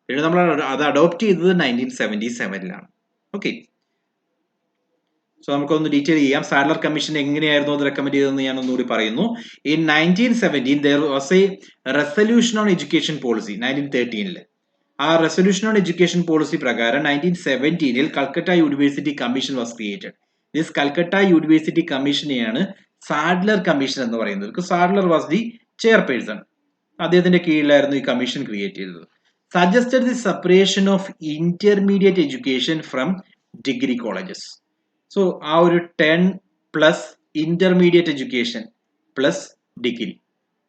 പിന്നീട് നമ്മൾ അത് അഡോപ്റ്റ് ചെയ്തത് 1977 ഓക്കെ, സോ നമുക്കൊന്ന് ഡീറ്റെയിൽ ചെയ്യാം. സാഡ്ലർ കമ്മീഷൻ എങ്ങനെയായിരുന്നു അത് റെക്കമെൻഡ് ചെയ്തതെന്ന് ഞാൻ ഒന്നുകൂടി പറയുന്നു. In 1917 there was a resolution on education policy. 1913 ആ റെസൊല്യൂഷൻ ഓൺ എഡ്യൂക്കേഷൻ പോളിസി പ്രകാരം 1917 Calcutta university commission was created. This Calcutta university കമ്മീഷനെയാണ് സാഡ്ലർ കമ്മീഷൻ എന്ന് പറയുന്നത്. Sadler was the chairperson. അദ്ദേഹത്തിന്റെ കീഴിലായിരുന്നു ഈ കമ്മീഷൻ ക്രിയേറ്റ് ചെയ്തത്. Suggested the separation of intermediate education from degree colleges. So ആ ഒരു 10+ intermediate education plus degree.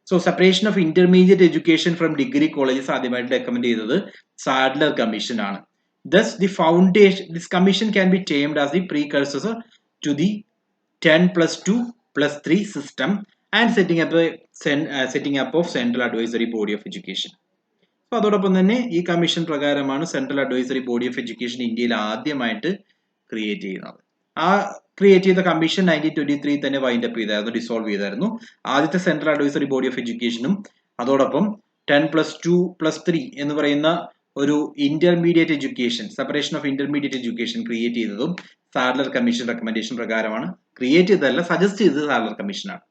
So separation of intermediate education from degree colleges ആദ്യമായിട്ട് റെക്കമെൻഡ് ചെയ്തത് സാഡ്ലർ കമ്മീഷൻ ആണ്. Thus the foundation, this commission can be termed as the precursor to the 10+2+3 system and setting up of central advisory body of education. അപ്പൊ അതോടൊപ്പം തന്നെ ഈ commission പ്രകാരമാണ് central advisory body of education ഇന്ത്യയിൽ ആദ്യമായിട്ട് create ചെയ്യുന്നത്. ആ ക്രിയേറ്റ് ചെയ്ത കമ്മീഷൻ 1923 തന്നെ വൈൻഡ് അപ്പ് ചെയ്തായിരുന്നു, ഡിസോൾവ് ചെയ്തായിരുന്നു. ആദ്യത്തെ സെൻട്രൽ അഡ്വൈസറി ബോഡി ഓഫ് എഡ്യൂക്കേഷനും അതോടൊപ്പം 10+2+3 എന്ന് പറയുന്ന ഒരു intermediate education, separation of intermediate education create ചെയ്തതും സാഡ്ലർ കമ്മീഷൻ റെക്കമെൻഡേഷൻ പ്രകാരമാണ്. ക്രിയേറ്റ് ചെയ്തതല്ല, സജസ്റ്റ് ചെയ്തത് സാഡ്ലർ കമ്മീഷനാണ്.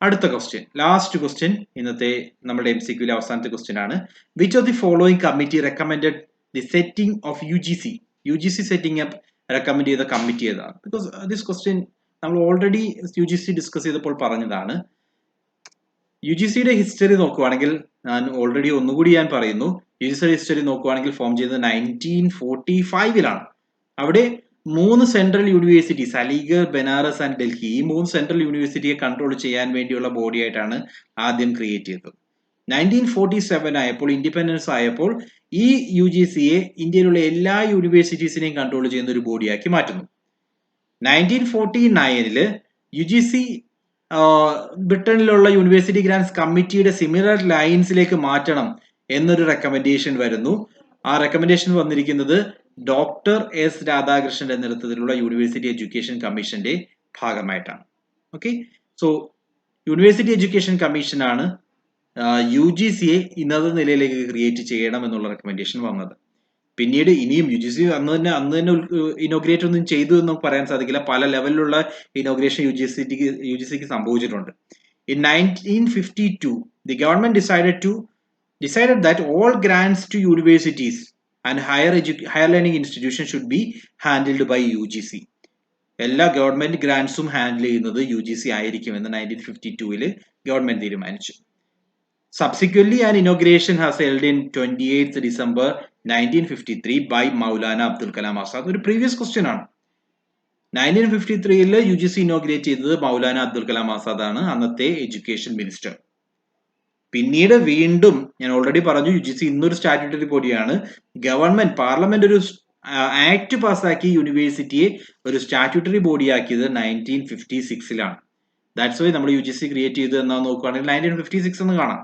അടുത്ത ക്വസ്റ്റ്യൻ, ലാസ്റ്റ് ക്വസ്റ്റ്യൻ, ഇന്നത്തെ നമ്മുടെ MCQയിലെ അവസാനത്തെ ക്വസ്റ്റ്യൻ ആണ്. Which of the following committee recommended the setting of UGC setting up recommend ചെയ്ത കമ്മിറ്റി ഏതാണ്? ബിക്കോസ് ദിസ് ക്വസ്റ്റ്യൻ നമ്മൾ ഓൾറെഡി UGC ഡിസ്കസ് ചെയ്തപ്പോൾ പറഞ്ഞതാണ്. UGCയുടെ ഹിസ്റ്ററി നോക്കുവാണെങ്കിൽ, ഞാൻ ഓൾറെഡി ഒന്നുകൂടി ഞാൻ പറയുന്നു, UGCയുടെ ഹിസ്റ്ററി നോക്കുവാണെങ്കിൽ ഫോം ചെയ്തത് 1945 അവിടെ 3 central universities, Aligarh, Banaras and Delhi, ഈ 3 സെൻട്രൽ യൂണിവേഴ്സിറ്റിയെ കൺട്രോൾ ചെയ്യാൻ വേണ്ടിയുള്ള ബോഡി ആയിട്ടാണ് ആദ്യം ക്രിയേറ്റ് ചെയ്തത്. 1947 ആയപ്പോൾ, ഇൻഡിപെൻഡൻസ് ആയപ്പോൾ, ഈ UGCയെ ഇന്ത്യയിലുള്ള എല്ലാ യൂണിവേഴ്സിറ്റീസിനെയും കൺട്രോൾ ചെയ്യുന്ന ഒരു ബോഡിയാക്കി മാറ്റുന്നു. 1949 UGC ബ്രിട്ടനിലുള്ള യൂണിവേഴ്സിറ്റി ഗ്രാൻസ് കമ്മിറ്റിയുടെ സിമിലർ ലൈൻസിലേക്ക് മാറ്റണം എന്നൊരു റെക്കമെൻഡേഷൻ വരുന്നു. ആ റെക്കമെൻഡേഷൻ വന്നിരിക്കുന്നത് ഡോക്ടർ S രാധാകൃഷ്ണന്റെ നേതൃത്വത്തിലുള്ള യൂണിവേഴ്സിറ്റി എഡ്യൂക്കേഷൻ കമ്മീഷന്റെ ഭാഗമായിട്ടാണ്. ഓക്കെ, സോ യൂണിവേഴ്സിറ്റി എഡ്യൂക്കേഷൻ കമ്മീഷനാണ് UGCയെ ഇന്നത്തെ നിലയിലേക്ക് ക്രിയേറ്റ് ചെയ്യണം എന്നുള്ള റെക്കമെൻഡേഷൻ വന്നത്. പിന്നീട് ഇനിയും UGC അന്ന് തന്നെ ഇനോഗ്രേറ്റ് ഒന്നും ചെയ്തു എന്ന് പറയാൻ സാധിക്കില്ല. പല ലെവലിലുള്ള ഇനോഗ്രേഷൻ UGCക്ക് സംഭവിച്ചിട്ടുണ്ട്. In 1952 the government decided that all grants to universities and higher learning institutions should be handled by UGC. എല്ലാ ഗവൺമെന്റ് ഗ്രാൻസും ഹാൻഡിൽ ചെയ്യുന്നത് UGC ആയിരിക്കുമെന്ന് 1952 ഗവൺമെന്റ് തീരുമാനിച്ചു. Subsequently, an inauguration has held in 28th December 1953 by Maulana Abdul Kalam Azad. ഒരു previous question ആണ്. 1953 UGC inaugurate ചെയ്തത് മൗലാന അബ്ദുൽ കലാം ആസാദ് ആണ്, അന്നത്തെ education minister. പിന്നീട് വീണ്ടും ഞാൻ ഓൾറെഡി പറഞ്ഞു, UGC ഇന്നൊരു സ്റ്റാറ്റ്യൂട്ടറി ബോഡിയാണ്. ഗവൺമെന്റ്, പാർലമെന്റ് ഒരു ആക്ട് പാസ്സാക്കി യൂണിവേഴ്സിറ്റിയെ ഒരു സ്റ്റാറ്റ്യൂട്ടറി ബോഡിയാക്കിയത് 1956 ദാറ്റ്സ് വൈ നമ്മൾ UGC ക്രിയേറ്റ് ചെയ്തത് എന്നാ നോക്കുകയാണെങ്കിൽ 1956 എന്ന് കാണാം.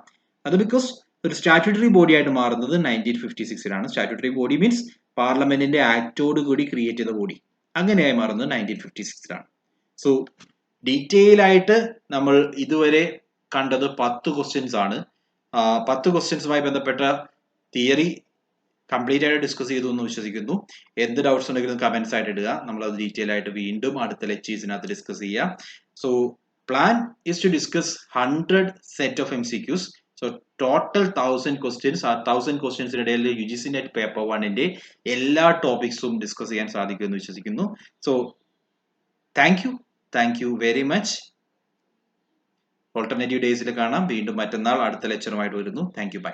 അത് ബിക്കോസ് ഒരു സ്റ്റാറ്റ്യൂട്ടറി ബോഡി ആയിട്ട് മാറുന്നത് 1956 സ്റ്റാറ്റ്യൂട്ടറി ബോഡി മീൻസ് പാർലമെന്റിന്റെ ആക്ടോട് കൂടി ക്രിയേറ്റ് ചെയ്ത ബോഡി. അങ്ങനെയായി മാറുന്നത് 1956 സോ ഡീറ്റെയിൽ ആയിട്ട് നമ്മൾ ഇതുവരെ കണ്ടത് 10 ക്വസ്റ്റ്യൻസ് ആണ്. 10 ക്വസ്റ്റ്യൻസുമായി ബന്ധപ്പെട്ട തിയറി കംപ്ലീറ്റ് ആയിട്ട് ഡിസ്കസ് ചെയ്തു എന്ന് വിശ്വസിക്കുന്നു. എന്ത് ഡൗട്ട്സ് ഉണ്ടെങ്കിലും കമന്റ്സ് ആയിട്ട് ഇടുക. നമ്മൾ അത് ഡീറ്റെയിൽ ആയിട്ട് വീണ്ടും അടുത്ത ലെക്ചേഴ്സിനകത്ത് ഡിസ്കസ് ചെയ്യാം. So plan is to discuss 100 set of MCQs. So total 1000 questions. ആ 1000 ക്വസ്റ്റ്യൻസിനിടയിൽ UGC നെറ്റ് പേപ്പർ 1ന്റെ എല്ലാ ടോപ്പിക്സും ഡിസ്കസ് ചെയ്യാൻ സാധിക്കുമെന്ന് വിശ്വസിക്കുന്നു. So thank you very much. Alternative ഡേയ്സിൽ കാണാം. വീണ്ടും മറ്റന്നാൾ അടുത്ത ലെക്ചറുമായിട്ട് വരുന്നു. Thank you, by.